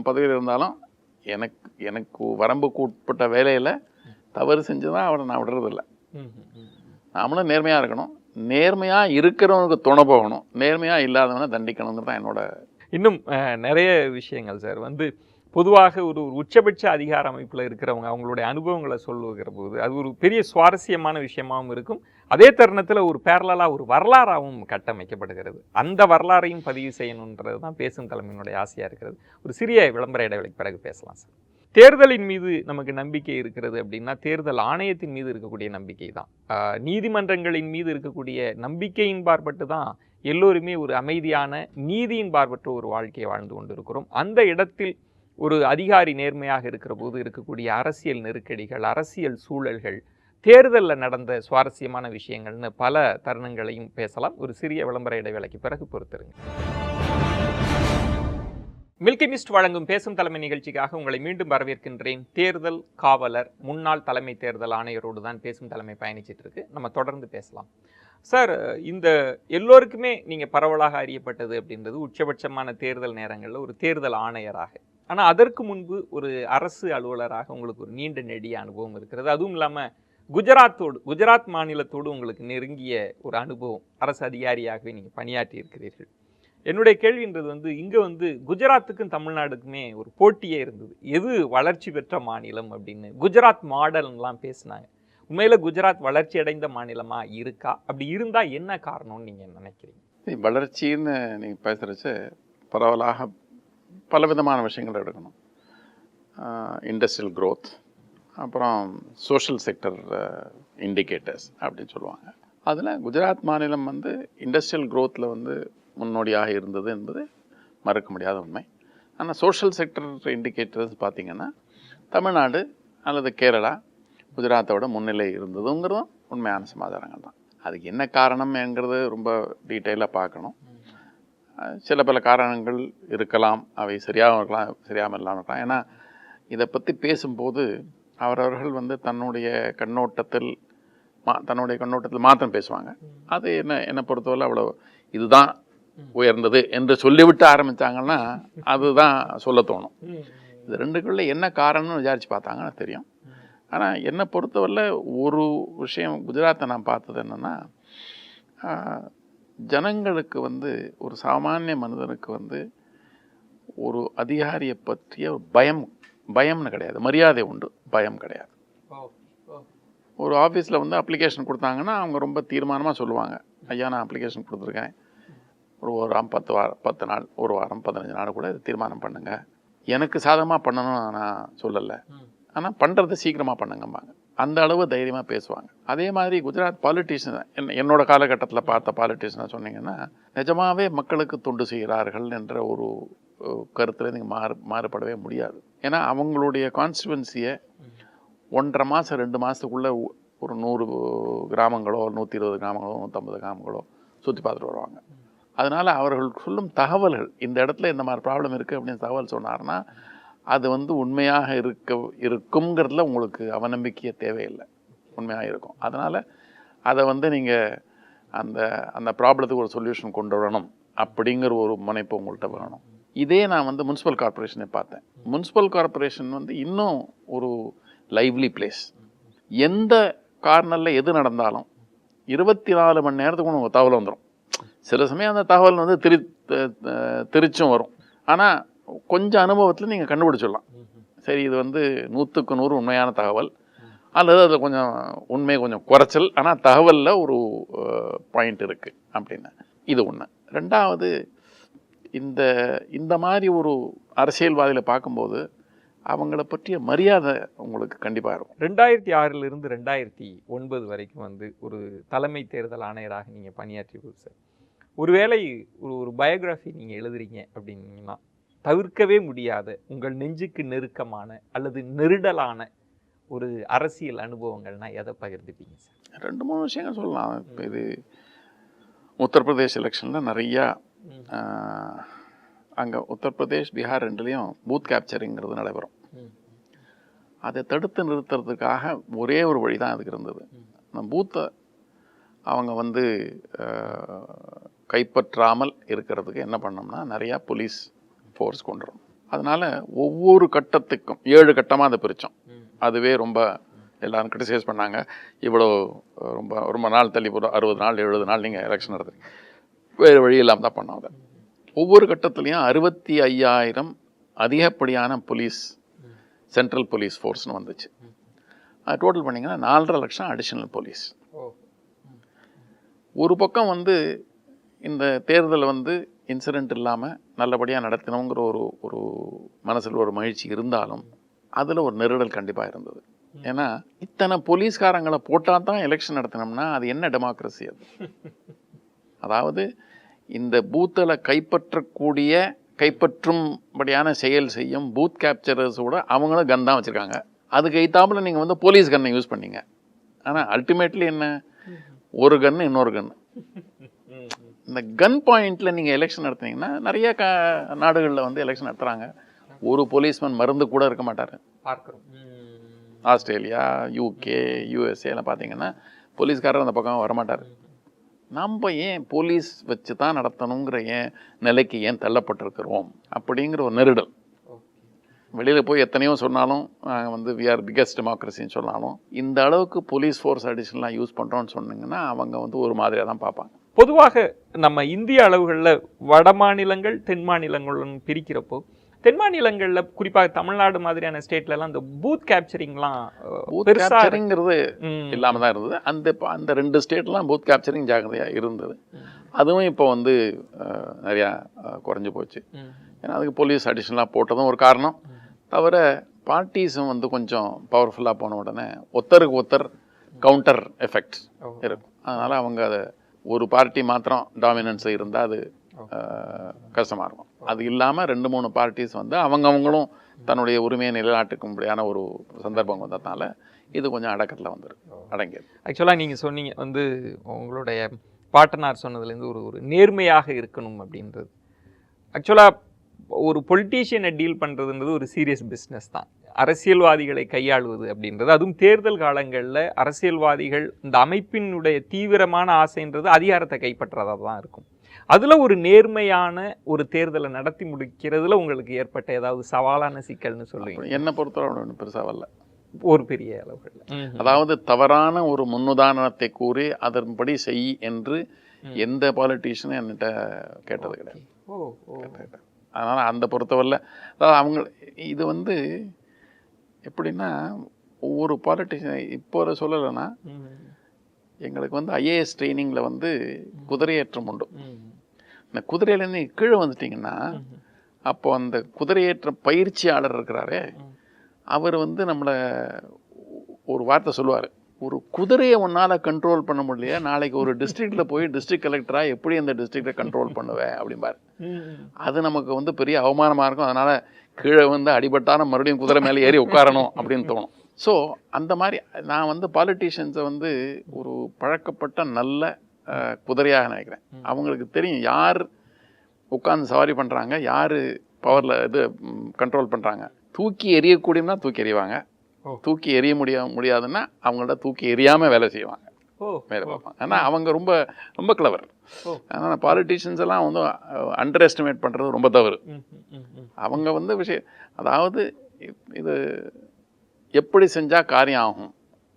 பதவியில் இருந்தாலும் எனக்கு வரம்புக்கு உட்பட்ட வேலையில் தவறு செஞ்சு தான் அவரை நான் விடுறதில்லை. நாமளும் நேர்மையாக இருக்கணும், நேர்மையாக இருக்கிறவனுக்கு துணை போகணும், நேர்மையாக இல்லாதவனை தண்டிக்கணுங்கிறது தான் என்னோட. இன்னும் நிறைய விஷயங்கள் சார் வந்து பொதுவாக ஒரு உச்சபட்ச அதிகார அமைப்பில் இருக்கிறவங்க அவங்களுடைய அனுபவங்களை சொல்லுகிற போது அது ஒரு பெரிய சுவாரஸ்யமான விஷயமாகவும் இருக்கும். அதே தருணத்தில் ஒரு பேரலாக ஒரு வரலாறாகவும் கட்டமைக்கப்படுகிறது. அந்த வரலாறையும் பதிவு செய்யணுன்றது தான் பேசும் தலைமையினுடைய ஆசையாக இருக்கிறது. ஒரு சிறிய விளம்பர இடைவெளிக்கு பிறகு பேசலாம் சார். தேர்தலின் மீது நமக்கு நம்பிக்கை இருக்கிறது அப்படின்னா தேர்தல் ஆணையத்தின் மீது இருக்கக்கூடிய நம்பிக்கை தான். நீதிமன்றங்களின் மீது இருக்கக்கூடிய நம்பிக்கையின் பார்ப்பட்டு தான் எல்லோருமே ஒரு அமைதியான நீதியின் பார்ப்பற்ற ஒரு வாழ்க்கையை வாழ்ந்து கொண்டு இருக்கிறோம். அந்த இடத்தில் ஒரு அதிகாரி நேர்மையாக இருக்கிற போது இருக்கக்கூடிய அரசியல் நெருக்கடிகள், அரசியல் சூழல்கள், தேர்தலில் நடந்த சுவாரஸ்யமான விஷயங்கள்னு பல தருணங்களையும் பேசலாம். ஒரு சிறிய விளம்பர இடைவேளைக்கு பிறகு பொறுத்திருங்க. மில்கி மிஸ்ட் வழங்கும் பேசும் தலைமை நிகழ்ச்சிக்காக உங்களை மீண்டும் வரவேற்கின்றேன். தேர்தல் காவலர், முன்னாள் தலைமை தேர்தல் ஆணையரோடு தான் பேசும் தலைமை பயணிச்சிட்டு இருக்கு. நம்ம தொடர்ந்து பேசலாம். சார், இந்த எல்லோருக்குமே நீங்கள் பரவலாக அறியப்பட்டது அப்படின்றது உச்சபட்சமான தேர்தல் நேரங்களில் ஒரு தேர்தல் ஆணையராக. ஆனால் அதற்கு முன்பு ஒரு அரசு அலுவலராக உங்களுக்கு ஒரு நீண்ட நெடிய அனுபவம் இருக்கிறது. அதுவும் இல்லாமல் குஜராத் மாநிலத்தோடு உங்களுக்கு நெருங்கிய ஒரு அனுபவம், அரசு அதிகாரியாகவே நீங்கள் பணியாற்றி இருக்கிறீர்கள். என்னுடைய கேள்வின்றது வந்து இங்க வந்து குஜராத்துக்கும் தமிழ்நாடுக்குமே ஒரு போட்டியே இருந்தது. எது வளர்ச்சி பெற்ற மாநிலம் அப்படின்னு. குஜராத் மாடல்லாம் பேசினாங்க. உண்மையில குஜராத் வளர்ச்சி அடைந்த மாநிலமா இருக்கா? அப்படி இருந்தா என்ன காரணம்னு நீங்க நினைக்கிறீங்க? வளர்ச்சின்னு நீங்கள் பேசுகிறச்ச பரவலாக பலவிதமான விஷயங்கள் எடுக்கணும். இண்டஸ்ட்ரியல் க்ரோத், அப்புறம் சோஷியல் செக்டர் இண்டிகேட்டர்ஸ் அப்படின்னு சொல்லுவாங்க. அதில் குஜராத் மாநிலம் வந்து இண்டஸ்ட்ரியல் க்ரோத்தில் வந்து முன்னோடியாக இருந்தது என்பது மறுக்க முடியாத உண்மை. ஆனால் சோஷியல் செக்டர் இண்டிகேட்டர்ஸ் பார்த்திங்கன்னா தமிழ்நாடு அல்லது கேரளா குஜராத்தோட முன்னிலை இருந்ததுங்கிறதும் உண்மையான சமாதானங்கள் தான். அதுக்கு என்ன காரணம்ங்கிறது ரொம்ப டீட்டெயிலாக பார்க்கணும். சில பல காரணங்கள் இருக்கலாம், அவை சரியாகவும் இருக்கலாம், சரியாமல் இல்லாமல் இருக்கலாம். ஏன்னா இதை பற்றி பேசும்போது அவரவர்கள் வந்து தன்னுடைய கண்ணோட்டத்தில் மாத்திரம் பேசுவாங்க. அது என்னை பொறுத்தவரை அவ்வளோ இதுதான் உயர்ந்தது என்று சொல்லிவிட்டு ஆரம்பித்தாங்கன்னா அதுதான் சொல்ல தோணும். இது ரெண்டுக்குள்ளே என்ன காரணம்னு விசாரித்து பார்த்தாங்கன்னா தெரியும். ஆனால் என்னை பொறுத்தவரை ஒரு விஷயம் குஜராத்தை நான் பார்த்தது என்னென்னா, ஜனங்களுக்கு வந்து ஒரு சாமானிய மனிதனுக்கு வந்து ஒரு அதிகாரியை பற்றிய பயம்னு கிடையாது, மரியாதை உண்டு, பயம் கிடையாது. ஒரு ஆஃபீஸில் வந்து அப்ளிகேஷன் கொடுத்தாங்கன்னா அவங்க ரொம்ப தீர்மானமாக சொல்லுவாங்க, ஐயா நான் அப்ளிகேஷன் கொடுத்துருக்கேன், ஒரு வாரம் 10 நாள், ஒரு வாரம் 15 நாள் கூட இது தீர்மானம் பண்ணுங்க, எனக்கு சாதகமாக பண்ணணும்னு நான் சொல்லலை, ஆனால் பண்ணுறது சீக்கிரமாக பண்ணுங்கம்பாங்க. அந்த அளவு தைரியமாக பேசுவாங்க. அதே மாதிரி குஜராத் பாலிட்டிஷியன், என்னோட காலகட்டத்தில் பார்த்த பாலிட்டிஷியனை சொன்னீங்கன்னா நிஜமாகவே மக்களுக்கு தொண்டு செய்கிறார்கள் என்ற ஒரு கருத்தில் நீங்கள் மாறுபடவே முடியாது. ஏன்னா அவங்களுடைய கான்ஸ்டிடுவன்சியை 1.5 மாதம் 2 மாதத்துக்குள்ளே ஒரு 100 கிராமங்களோ 120 கிராமங்களோ 150 கிராமங்களோ சுற்றி பார்த்துட்டு வருவாங்க. அதனால் அவர்கள் சொல்லும் தகவல்கள், இந்த இடத்துல இந்த மாதிரி ப்ராப்ளம் இருக்குது அப்படின்னு தகவல் சொன்னார்னா அது வந்து உண்மையாக இருக்குங்கிறதுல உங்களுக்கு அவநம்பிக்கையே தேவையில்லை, உண்மையாக இருக்கும். அதனால் அதை வந்து நீங்கள் அந்த ப்ராப்ளத்துக்கு ஒரு சொல்யூஷன் கொண்டு வரணும் அப்படிங்கிற ஒரு முனைப்பு உங்கள்கிட்ட வரணும். இதே நான் வந்து முனிசிபல் கார்பரேஷனை பார்த்தேன். முனிசிபல் கார்பரேஷன் வந்து இன்னும் ஒரு லைவ்லி பிளேஸ். எந்த கார்னரில் எது நடந்தாலும் 24 மணி நேரத்துக்கு உங்களுக்கு தகவல் வந்துடும். சில சமயம் அந்த தகவல் வந்து திருச்சும் வரும். ஆனால் கொஞ்சம் அனுபவத்தில் நீங்கள் கண்டுபிடிச்சிடலாம், சரி இது வந்து 100க்கு 100 உண்மையான தகவல், அல்லது அதில் கொஞ்சம் குறைச்சல், ஆனால் தகவலில் ஒரு பாயிண்ட் இருக்குது அப்படின்னு. இது ஒன்று. ரெண்டாவது, இந்த மாதிரி ஒரு அரசியல்வாதியில் பார்க்கும்போது அவங்கள பற்றிய மரியாதை உங்களுக்கு கண்டிப்பாக இருக்கும். 2006 2009 வரைக்கும் வந்து ஒரு தலைமை தேர்தல் ஆணையராக நீங்கள் பணியாற்றி சார். ஒருவேளை ஒரு பயோகிராஃபி நீங்கள் எழுதுறீங்க அப்படின்னா தவிர்க்கவே முடியாத உங்கள் நெஞ்சுக்கு நெருக்கமான அல்லது நெருடலான ஒரு அரசியல் அனுபவங்கள்னா எதை பகிர்ந்துப்பீங்க சார்? 2-3 விஷயங்கள் சொல்லலாம். இப்போ இது உத்தரப்பிரதேஷ் எலெக்ஷனில் நிறையா அங்கே உத்தரப்பிரதேஷ் பீகார் ரெண்டுலேயும் பூத் கேப்சரிங்கிறது நடைபெறும். அதை தடுத்து நிறுத்துறதுக்காக ஒரே ஒரு வழி தான் அதுக்கு இருந்தது. அந்த பூத்தை அவங்க வந்து கைப்பற்றாமல் இருக்கிறதுக்கு என்ன பண்ணோம்னா நிறையா போலீஸ் ஃபோர்ஸ் கொண்டு வரும். அதனால் ஒவ்வொரு கட்டத்துக்கும் 7 கட்டமாக அதை பிரித்தோம். அதுவே ரொம்ப எல்லாரும் கிரிட்டிசைஸ் பண்ணாங்க, இவ்வளோ ரொம்ப நாள் தள்ளி போகிற 60 நாள் 70 நாள் நீங்கள் எலெக்ஷன் நடத்துறீங்க, வேறு வழி இல்லாமல் தான் பண்ணோம். அதை ஒவ்வொரு கட்டத்துலேயும் 65,000 அதிகப்படியான போலீஸ், சென்ட்ரல் போலீஸ் ஃபோர்ஸ்னு வந்துச்சு. அது டோட்டல் பண்ணிங்கன்னா 4.5 லட்சம் அடிஷ்னல் போலீஸ். ஒரு பக்கம் வந்து இந்த தேர்தலை வந்து இன்சிடெண்ட் இல்லாமல் நல்லபடியாக நடத்தினோங்கிற ஒரு மனசில் ஒரு மகிழ்ச்சி இருந்தாலும் அதில் ஒரு நெருடல் கண்டிப்பாக இருந்தது. ஏன்னா இத்தனை போலீஸ்காரங்களை போட்டால் தான் எலெக்ஷன் நடத்தினோம்னா அது என்ன டெமோக்ரஸி அது? அதாவது இந்த பூத்தில் கைப்பற்றும்படியான செயல் செய்யும் பூத் கேப்சரர்ஸோட அவங்களும் கன் தான் வச்சுருக்காங்க. அதுக்கு எய்த்தாப்புல நீங்கள் வந்து போலீஸ் கன்னை யூஸ் பண்ணீங்க. ஆனால் அல்டிமேட்லி என்ன, ஒரு கன்று இன்னொரு கன்று. இந்த கன் பாயிண்டில் நீங்கள் எலெக்ஷன் நடத்துனீங்கன்னா நிறைய நாடுகளில் வந்து எலெக்ஷன் நடத்துகிறாங்க, ஒரு போலீஸ்மேன் மருந்து கூட இருக்க மாட்டார். பார்க்குறோம். ஆஸ்திரேலியா, யூகே, யூஎஸ்ஏலாம் பார்த்தீங்கன்னா போலீஸ்காரர் அந்த பக்கம் வரமாட்டார். நம்ம ஏன் போலீஸ் வச்சு தான் நடத்தணுங்கிற நிலைக்கு ஏன் தள்ளப்பட்டிருக்கிறோம் அப்படிங்கிற ஒரு நெருடல். வெளியில் போய் எத்தனையோ சொன்னாலும் வந்து வி ஆர் பிக்கஸ்ட் டெமோக்ரஸின்னு சொன்னாலும் இந்த அளவுக்கு போலீஸ் ஃபோர்ஸ் அடிஷனலாக யூஸ் பண்ணுறோன்னு சொன்னீங்கன்னா அவங்க வந்து ஒரு மாதிரியாக தான் பார்ப்பாங்க. பொதுவாக நம்ம இந்திய அளவுகளில் வட மாநிலங்கள் தென் மாநிலங்களுடன் பிரிக்கிறப்போ தென் மாநிலங்கள்ல குறிப்பாக தமிழ்நாடு மாதிரியான ஸ்டேட்ல எல்லாம் இந்த பூத் கேப்சரிங்லாம் பெருசா இல்லாம தான் இருந்தது. அந்த 2 ஸ்டேட்லாம் பூத் கேப்சரிங் ஜாகிரதையா இருந்தது. அதுவும் இப்போ வந்து நிறையா குறைஞ்சி போச்சு. ஏன்னா அதுக்கு போலீஸ் அடிஷனலாக போட்டதும் ஒரு காரணம். தவிர பார்ட்டிஸும் வந்து கொஞ்சம் பவர்ஃபுல்லாக போன உடனே ஒருத்தருக்கு ஒருத்தர் கவுண்டர் எஃபெக்ட்ஸ் இருக்கும். அதனால் அவங்க அதை ஒரு பார்ட்டி மாத்திரம் டாமினன்ஸ் இருந்தால் அது கஷ்டமாக இருக்கும். அது இல்லாமல் 2-3 பார்ட்டிஸ் வந்து அவங்களும் தன்னுடைய உரிமையை நிலைநாட்டுக்கும்படியான ஒரு சந்தர்ப்பம் வந்ததுனால இது கொஞ்சம் அடக்கத்தில் அடங்கியது. ஆக்சுவலாக நீங்கள் சொன்னீங்க வந்து உங்களுடைய பாட்டனார் சொன்னதுலேருந்து ஒரு நேர்மையாக இருக்கணும் அப்படின்றது. ஆக்சுவலாக ஒரு பொலிட்டீஷியனை டீல் பண்ணுறதுன்றது ஒரு சீரியஸ் பிஸ்னஸ் தான். அரசியல்வாதிகளை கையாளுவது அப்படின்றது, அதுவும் தேர்தல் காலங்களில் அரசியல்வாதிகள் இந்த அமைப்பினுடைய தீவிரமான ஆசைன்றது அதிகாரத்தை கைப்பற்றதாக தான் இருக்கும். அதில் ஒரு நேர்மையான ஒரு தேர்தலை நடத்தி முடிக்கிறதுல உங்களுக்கு ஏற்பட்ட ஏதாவது சவாலான சிக்கல்னு சொல்லுவீங்க? என்னை பொறுத்தவரை ஒன்றும் பெருசாக வரல, ஒரு பெரிய அளவுகள். அதாவது தவறான ஒரு முன்னுதாரணத்தை கூறி அதன்படி செய் என்று எந்த பாலிட்டிஷியனும் என்கிட்ட கேட்டது கிடையாது. அதனால் அந்த பொறுத்தவரையில் அதாவது அவங்க இது வந்து எப்படின்னா ஒவ்வொரு பாலிட்டிஷியன் இப்போ சொல்லலைன்னா எங்களுக்கு வந்து ஐஏஎஸ் ட்ரைனிங்கில் வந்து குதிரையேற்றம் உண்டு. இந்த குதிரையிலேருந்து கீழே வந்துட்டிங்கன்னா அப்போ அந்த குதிரையேற்ற பயிற்சியாளர் இருக்கிறாரே அவர் வந்து நம்மளை ஒரு வார்த்தை சொல்லுவார், ஒரு குதிரையை உன்னால் கண்ட்ரோல் பண்ண முடியலையா, நாளைக்கு ஒரு டிஸ்ட்ரிக்டில் போய் டிஸ்ட்ரிக்ட் கலெக்டராக எப்படி அந்த டிஸ்ட்ரிக்டை கண்ட்ரோல் பண்ணுவேன் அப்படிம்பார். அது நமக்கு வந்து பெரிய அவமானமாக இருக்கும். அதனால் கீழே வந்து அடிபட்டான மறுபடியும் குதிரை மேலே ஏறி உட்காரணும் அப்படின்னு தோணும். ஸோ அந்த மாதிரி நான் வந்து பாலிட்டிஷியன்ஸை வந்து ஒரு பழக்கப்பட்ட நல்ல குதிரையாக நினைக்கிறேன். அவங்களுக்கு தெரியும் யார் உட்காந்து சவாரி பண்ணுறாங்க, யார் பவரில் இது கண்ட்ரோல் பண்ணுறாங்க. தூக்கி எறியக்கூடியனா தூக்கி எறிவாங்க, தூக்கி எறிய முடியாதுன்னா அவங்கள்ட்ட தூக்கி எறியாமல் வேலை செய்வாங்க, வேலை பார்ப்பாங்க. ஆனால் அவங்க ரொம்ப ரொம்ப கிளவர். அதனால் பாலிட்டிஷியன்ஸ் எல்லாம் வந்து அண்டர் எஸ்டிமேட் பண்ணுறது ரொம்ப தவறு. அவங்க வந்து அதாவது இது எப்படி செஞ்சால் காரியம் ஆகும்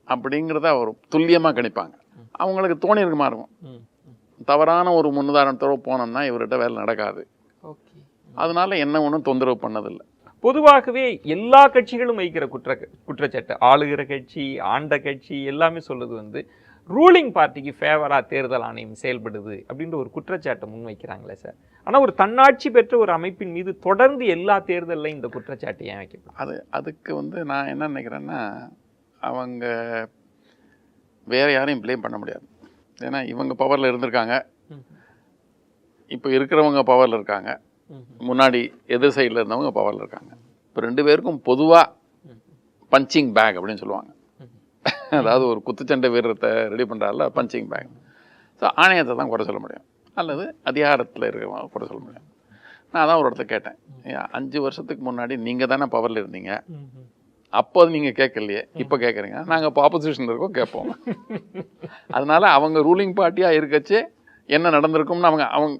அப்படிங்கிறத ஒரு துல்லியமாக கணிப்பாங்க. அவங்களுக்கு தோணி இருக்குமா இருக்கும், தவறான ஒரு முன்னுதாரணத்தோடு போனோம்னா இவர்கிட்ட வேலை நடக்காது. அதனால என்ன ஒன்றும் தொந்தரவு பண்ணதில்லை. பொதுவாகவே எல்லா கட்சிகளும் வைக்கிற குற்றச்சாட்டு, ஆளுகிற கட்சி ஆண்ட கட்சி எல்லாமே சொல்லுது வந்து ரூலிங் பார்ட்டிக்கு ஃபேவராக தேர்தல் ஆணையம் செயல்படுது அப்படின்ற ஒரு குற்றச்சாட்டை முன்வைக்கிறாங்களே சார். ஆனால் ஒரு தன்னாட்சி பெற்ற ஒரு அமைப்பின் மீது தொடர்ந்து எல்லா தேர்தலில் இந்த குற்றச்சாட்டு ஏன் வைக்கப்படும்? அதுக்கு வந்து நான் என்ன நினைக்கிறேன்னா, அவங்க வேற யாரையும் ப்ளேம் பண்ண முடியாது. ஏன்னா இவங்க பவரில் இருந்திருக்காங்க, இப்போ இருக்கிறவங்க பவரில் இருக்காங்க, முன்னாடி எதிர் சைடில் இருந்தவங்க பவரில் இருக்காங்க. இப்போ 2 பேருக்கும் பொதுவாக பஞ்சிங் பேக் அப்படின்னு சொல்லுவாங்க. அதாவது ஒரு குத்துச்சண்டை வீரத்தை ரெடி பண்ணுறாருல பஞ்சிங் பேக். ஸோ ஆணையத்தை தான் குறை சொல்ல முடியும், அல்லது அதிகாரத்தில் இருக்கிறவங்க குறை சொல்ல முடியும். நான் அதான் ஒரு இடத்துல கேட்டேன், 5 வருஷத்துக்கு முன்னாடி நீங்கள் தானே பவரில் இருந்தீங்க, அப்போ நீங்கள் கேட்கலையே, இப்போ கேட்குறீங்க. நாங்கள் இப்போ ஆப்போசிஷன் இருக்கோம், கேட்போம். அதனால அவங்க ரூலிங் பார்ட்டியாக இருக்கச்சே என்ன நடந்திருக்கும்னு அவங்க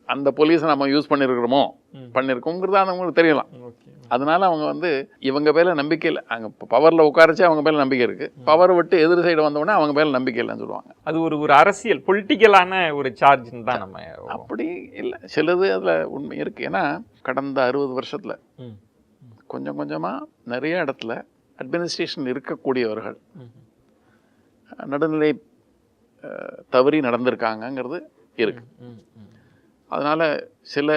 அந்த போலீஸை நம்ம யூஸ் பண்ணியிருக்கோங்கிறது அவங்களுக்கு தெரியலாம். அதனால அவங்க வந்து இவங்க பேரில் நம்பிக்கை இல்லை. அங்கே பவரில் உட்காரச்சே அவங்க பேரில் நம்பிக்கை இருக்குது, பவர் விட்டு எதிர் சைடு வந்தோடனே அவங்க பேரில் நம்பிக்கை இல்லைன்னு சொல்லுவாங்க. அது ஒரு அரசியல் பொலிட்டிக்கலான ஒரு சார்ஜ்னு தான். நம்ம அப்படி இல்லை, சிலது அதில் உண்மை இருக்குது. ஏன்னா கடந்த 60 வருஷத்தில் கொஞ்சம் கொஞ்சமாக நிறைய இடத்துல அட்மினிஸ்ட்ரேஷன் இருக்கக்கூடியவர்கள் நடுநிலை தவறி நடந்திருக்காங்கங்கிறது இருக்கு. அதனால் சில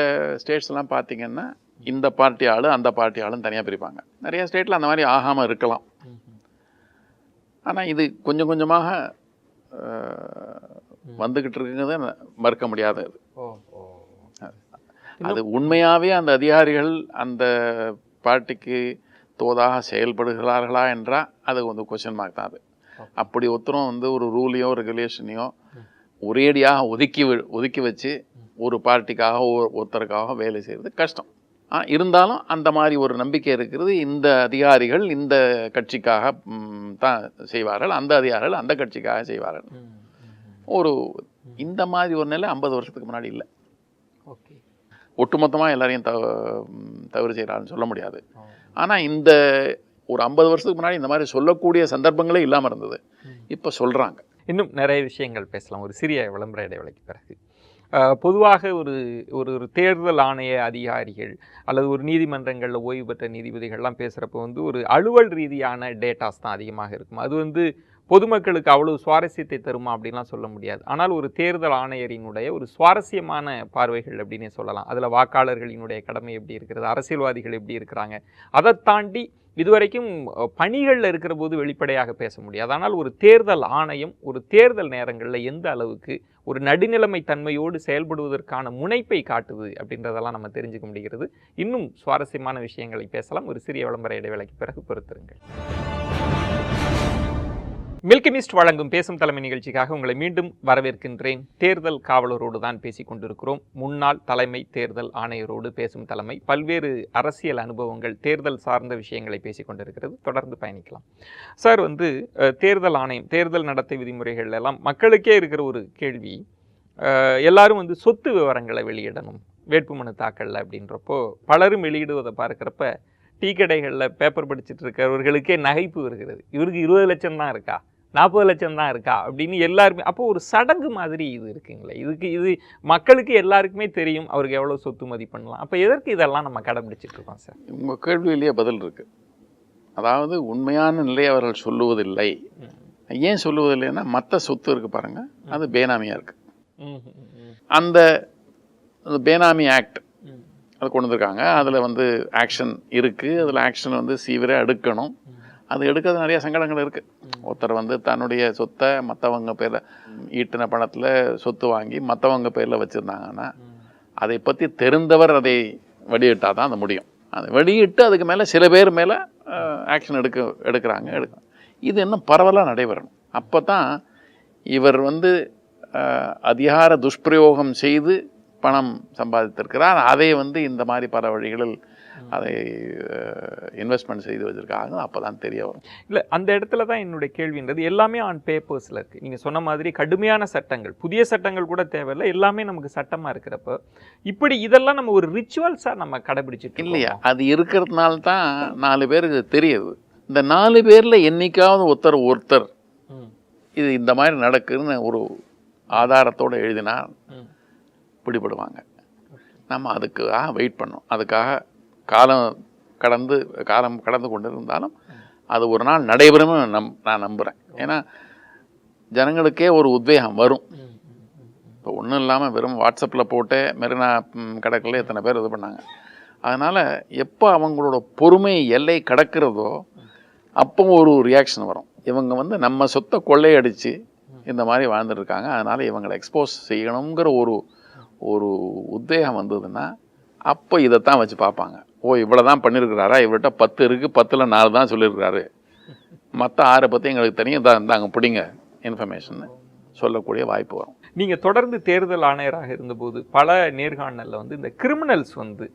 ஸ்டேட்ஸ்லாம் பார்த்திங்கன்னா இந்த பார்ட்டி ஆள் அந்த பார்ட்டி ஆளும் தனியாக பிரிப்பாங்க. நிறைய ஸ்டேட்டில் அந்த மாதிரி ஆகாமல் இருக்கலாம். ஆனால் இது கொஞ்சம் கொஞ்சமாக வந்துக்கிட்டு இருக்குங்கிறத மறுக்க முடியாதது. அது உண்மையாகவே அந்த அதிகாரிகள் அந்த பார்ட்டிக்கு தோதாக செயல்படுகிறார்களா என்றால் அது வந்து கொஸ்டின் மார்க் தான். அது அப்படி ஒருத்தரும் வந்து ஒரு ரூலையோ ரெகுலேஷனையோ ஒரேடியாக ஒதுக்கி வச்சு ஒரு பார்ட்டிக்காக ஒருத்தருக்காக வேலை செய்கிறது கஷ்டம். இருந்தாலும் அந்த மாதிரி ஒரு நம்பிக்கை இருக்கிறது. இந்த அதிகாரிகள் இந்த கட்சிக்காக தான் செய்வார்கள், அந்த அதிகாரிகள் அந்த கட்சிக்காக செய்வார்கள். இந்த மாதிரி ஒரு நிலை 50 வருஷத்துக்கு முன்னாடி இல்லை. ஒட்டுமொத்தமாக எல்லாரையும் தவறு செய்கிறாருன்னு சொல்ல முடியாது. ஆனால் இந்த ஒரு 50 வருஷத்துக்கு முன்னாடி இந்த மாதிரி சொல்லக்கூடிய சந்தர்ப்பங்களே இல்லாமல் இருந்தது. இப்போ சொல்கிறாங்க. இன்னும் நிறைய விஷயங்கள் பேசலாம் ஒரு சிறிய விளம்பர இடைவேளைக்கு பிறகு. பொதுவாக ஒரு ஒரு ஒரு தேர்தல் ஆணைய அதிகாரிகள் அல்லது ஒரு நீதிமன்றங்களில் ஓய்வு பெற்ற நீதிபதிகள்லாம் பேசுகிறப்போ வந்து ஒரு அலுவல் ரீதியான டேட்டாஸ் தான் அதிகமாக இருக்கும். அது வந்து பொதுமக்களுக்கு அவ்வளவு சுவாரஸ்யத்தை தருமா அப்படின்லாம் சொல்ல முடியாது. ஆனால் ஒரு தேர்தல் ஆணையரினுடைய ஒரு சுவாரஸ்யமான பார்வைகள் அப்படின்னே சொல்லலாம். அதில் வாக்காளர்களினுடைய கடமை எப்படி இருக்கிறது, அரசியல்வாதிகள் எப்படி இருக்கிறாங்க, அதை தாண்டி இதுவரைக்கும் பணிகளில் இருக்கிற போது வெளிப்படையாக பேச முடியாது. ஆனால் ஒரு தேர்தல் ஆணையம் ஒரு தேர்தல் நேரங்களில் எந்த அளவுக்கு ஒரு நடுநிலைமை தன்மையோடு செயல்படுவதற்கான முனைப்பை காட்டுது அப்படின்றதெல்லாம் நம்ம தெரிஞ்சுக்க முடிகிறது. இன்னும் சுவாரஸ்யமான விஷயங்களை பேசலாம். ஒரு சிறிய விளம்பர இடைவேளைக்கு பிறகு பொறுத்திருங்கள். மில்கி மிஸ்ட் வழங்கும் பேசும் தலைமை நிகழ்ச்சிக்காக உங்களை மீண்டும் வரவேற்கின்றேன். தேர்தல் காவலரோடு தான் பேசிக் கொண்டிருக்கிறோம். முன்னாள் தலைமை தேர்தல் ஆணையரோடு பேசும் தலைமை பல்வேறு அரசியல் அனுபவங்கள் தேர்தல் சார்ந்த விஷயங்களை பேசிக் கொண்டிருக்கிறது. தொடர்ந்து பயணிக்கலாம். சார் வந்து தேர்தல் ஆணையம், தேர்தல் நடத்தை விதிமுறைகள் எல்லாம் மக்களுக்கே இருக்கிற ஒரு கேள்வி. எல்லாரும் வந்து சொத்து விவரங்களை வெளியிடணும் வேட்புமனு தாக்கல் அப்படின்றப்போ பலரும் வெளியிடுவதை பார்க்குறப்ப டீ கடைகளில் பேப்பர் படிச்சுட்டு இருக்கிறவர்களுக்கே நகைப்பு வருகிறது. இவருக்கு 20 லட்சம் தான் இருக்கா, 40 லட்சம் தான் இருக்கா அப்படின்னு எல்லாருமே. அப்போ ஒரு சடங்கு மாதிரி இது இருக்குங்களே, இது மக்களுக்கு எல்லாருக்குமே தெரியும் அவருக்கு எவ்வளோ சொத்து மதிப்பெண்ணலாம். அப்போ எதற்கு இதெல்லாம் நம்ம கடைபிடிச்சிட்டு இருக்கோம் சார்? உங்கள் கேள்வியிலேயே பதில் இருக்கு. அதாவது உண்மையான நிலை அவர்கள் சொல்லுவதில்லை. ஏன் சொல்லுவதில்லைன்னா மற்ற சொத்து இருக்கு பாருங்க, அது பேனாமியாக இருக்கு. அந்த பேனாமி ஆக்ட் அது கொண்டு வந்திருக்காங்க. அதில் வந்து ஆக்ஷன் இருக்குது. அதில் ஆக்ஷன் வந்து சீவிரம் எடுக்கணும். அது எடுக்கிறது நிறைய சங்கடங்கள் இருக்குது. ஒருத்தர் வந்து தன்னுடைய சொத்தை மற்றவங்க பேரில் ஈட்டின பணத்தில் சொத்து வாங்கி மற்றவங்க பேரில் வச்சுருந்தாங்கன்னா அதை பற்றி தெரிந்தவர் அதை வெளியிட்டால் தான் அது முடியும். அதை வெளியிட்டு அதுக்கு மேலே சில பேர் மேலே ஆக்ஷன் எடுக்கிறாங்க. இது இன்னும் பரவலாக நடைபெறணும். அப்போ தான் இவர் வந்து அதிகார துஷ்பிரயோகம் செய்து பணம் சம்பாதித்திருக்கிறார். அதை வந்து இந்த மாதிரி பல வழிகளில் அதை இன்வெஸ்ட்மெண்ட் செய்து வச்சிருக்காங்க. அப்போ தான் தெரிய வரும். இல்லை, அந்த இடத்துல தான் என்னுடைய கேள்வின்றது. எல்லாமே ஆன் பேப்பர்ஸில் இருக்குது. நீங்கள் சொன்ன மாதிரி கடுமையான சட்டங்கள், புதிய சட்டங்கள் கூட தேவையில்லை, எல்லாமே நமக்கு சட்டமாக இருக்கிறப்ப இப்படி இதெல்லாம் நம்ம ஒரு ரிச்சுவல்ஸாக நம்ம கடைபிடிச்சிட்டு இல்லையா? அது இருக்கிறதுனால தான் 4 பேருக்கு தெரியுது. இந்த 4 பேரில் என்னைக்காவது ஒருத்தர் இது இந்த மாதிரி நடக்குதுன்னு ஒரு ஆதாரத்தோடு எழுதினா பிடிபடுவாங்க. நம்ம அதுக்காக வெயிட் பண்ணோம். அதுக்காக காலம் கடந்து கொண்டு இருந்தாலும் அது ஒரு நாள் நடைபெறும் நான் நம்புகிறேன். ஏன்னா ஜனங்களுக்கே ஒரு உத்வேகம் வரும். இப்போ ஒன்றும் இல்லாமல் வெறும் வாட்ஸ்அப்பில் போட்டு மெரினா கடற்கரையில் எத்தனை பேர் இது பண்ணாங்க. அதனால் எப்போ அவங்களோட பொறுமை எல்லை கடக்கிறதோ அப்போ ஒரு ரியாக்ஷன் வரும். இவங்க வந்து நம்ம சொத்தை கொள்ளையடித்து இந்த மாதிரி வாழ்ந்துட்டுருக்காங்க, அதனால் இவங்களை எக்ஸ்போஸ் செய்யணுங்கிற ஒரு உத்வேகம் வந்ததுன்னா அப்போ இதைத்தான் வச்சு பார்ப்பாங்க. ஓ இவ்வளோ தான் பண்ணியிருக்கிறாரா, இவர்கிட்ட 10 இருக்குது, 10ல் 4 தான் சொல்லியிருக்கிறாரு, மற்ற 6 பற்றி எங்களுக்கு தெரியும், தாங்க பிடிங்க இன்ஃபர்மேஷன் சொல்லக்கூடிய வாய்ப்பு வரும். நீங்கள் தொடர்ந்து தேர்தல் ஆணையராக இருந்தபோது பல நேர்காணலில் வந்து இந்த கிரிமினல்ஸ் வந்து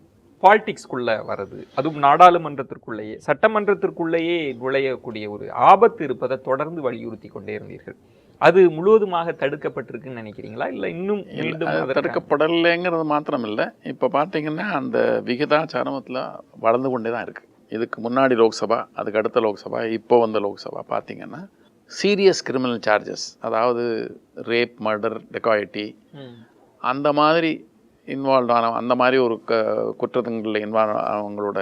பாலிடிக்ஸ்குள்ளே வர்றது, அதுவும் நாடாளுமன்றத்திற்குள்ளேயே சட்டமன்றத்திற்குள்ளேயே நுழையக்கூடிய ஒரு ஆபத்து இருப்பதை தொடர்ந்து வலியுறுத்தி கொண்டே இருந்தீர்கள். அது முழுவதுமாக தடுக்கப்பட்டிருக்குன்னு நினைக்கிறீங்களா, இல்லை இன்னும் தடுக்கப்படலைங்கிறது மாத்திரம் இல்லை. இப்போ பார்த்தீங்கன்னா அந்த விகிதாச்சாரத்தில் வளர்ந்து கொண்டே தான் இருக்குது. இதுக்கு முன்னாடி லோக்சபா, அதுக்கு அடுத்த லோக்சபா, இப்போ வந்த லோக்சபா பார்த்தீங்கன்னா சீரியஸ் கிரிமினல் சார்ஜஸ், அதாவது ரேப், மர்டர், டெகாயிட்டி அந்த மாதிரி இன்வால்வ் ஆன அந்த மாதிரி ஒரு குற்றங்களில் இன்வால்வ் ஆனவங்களோட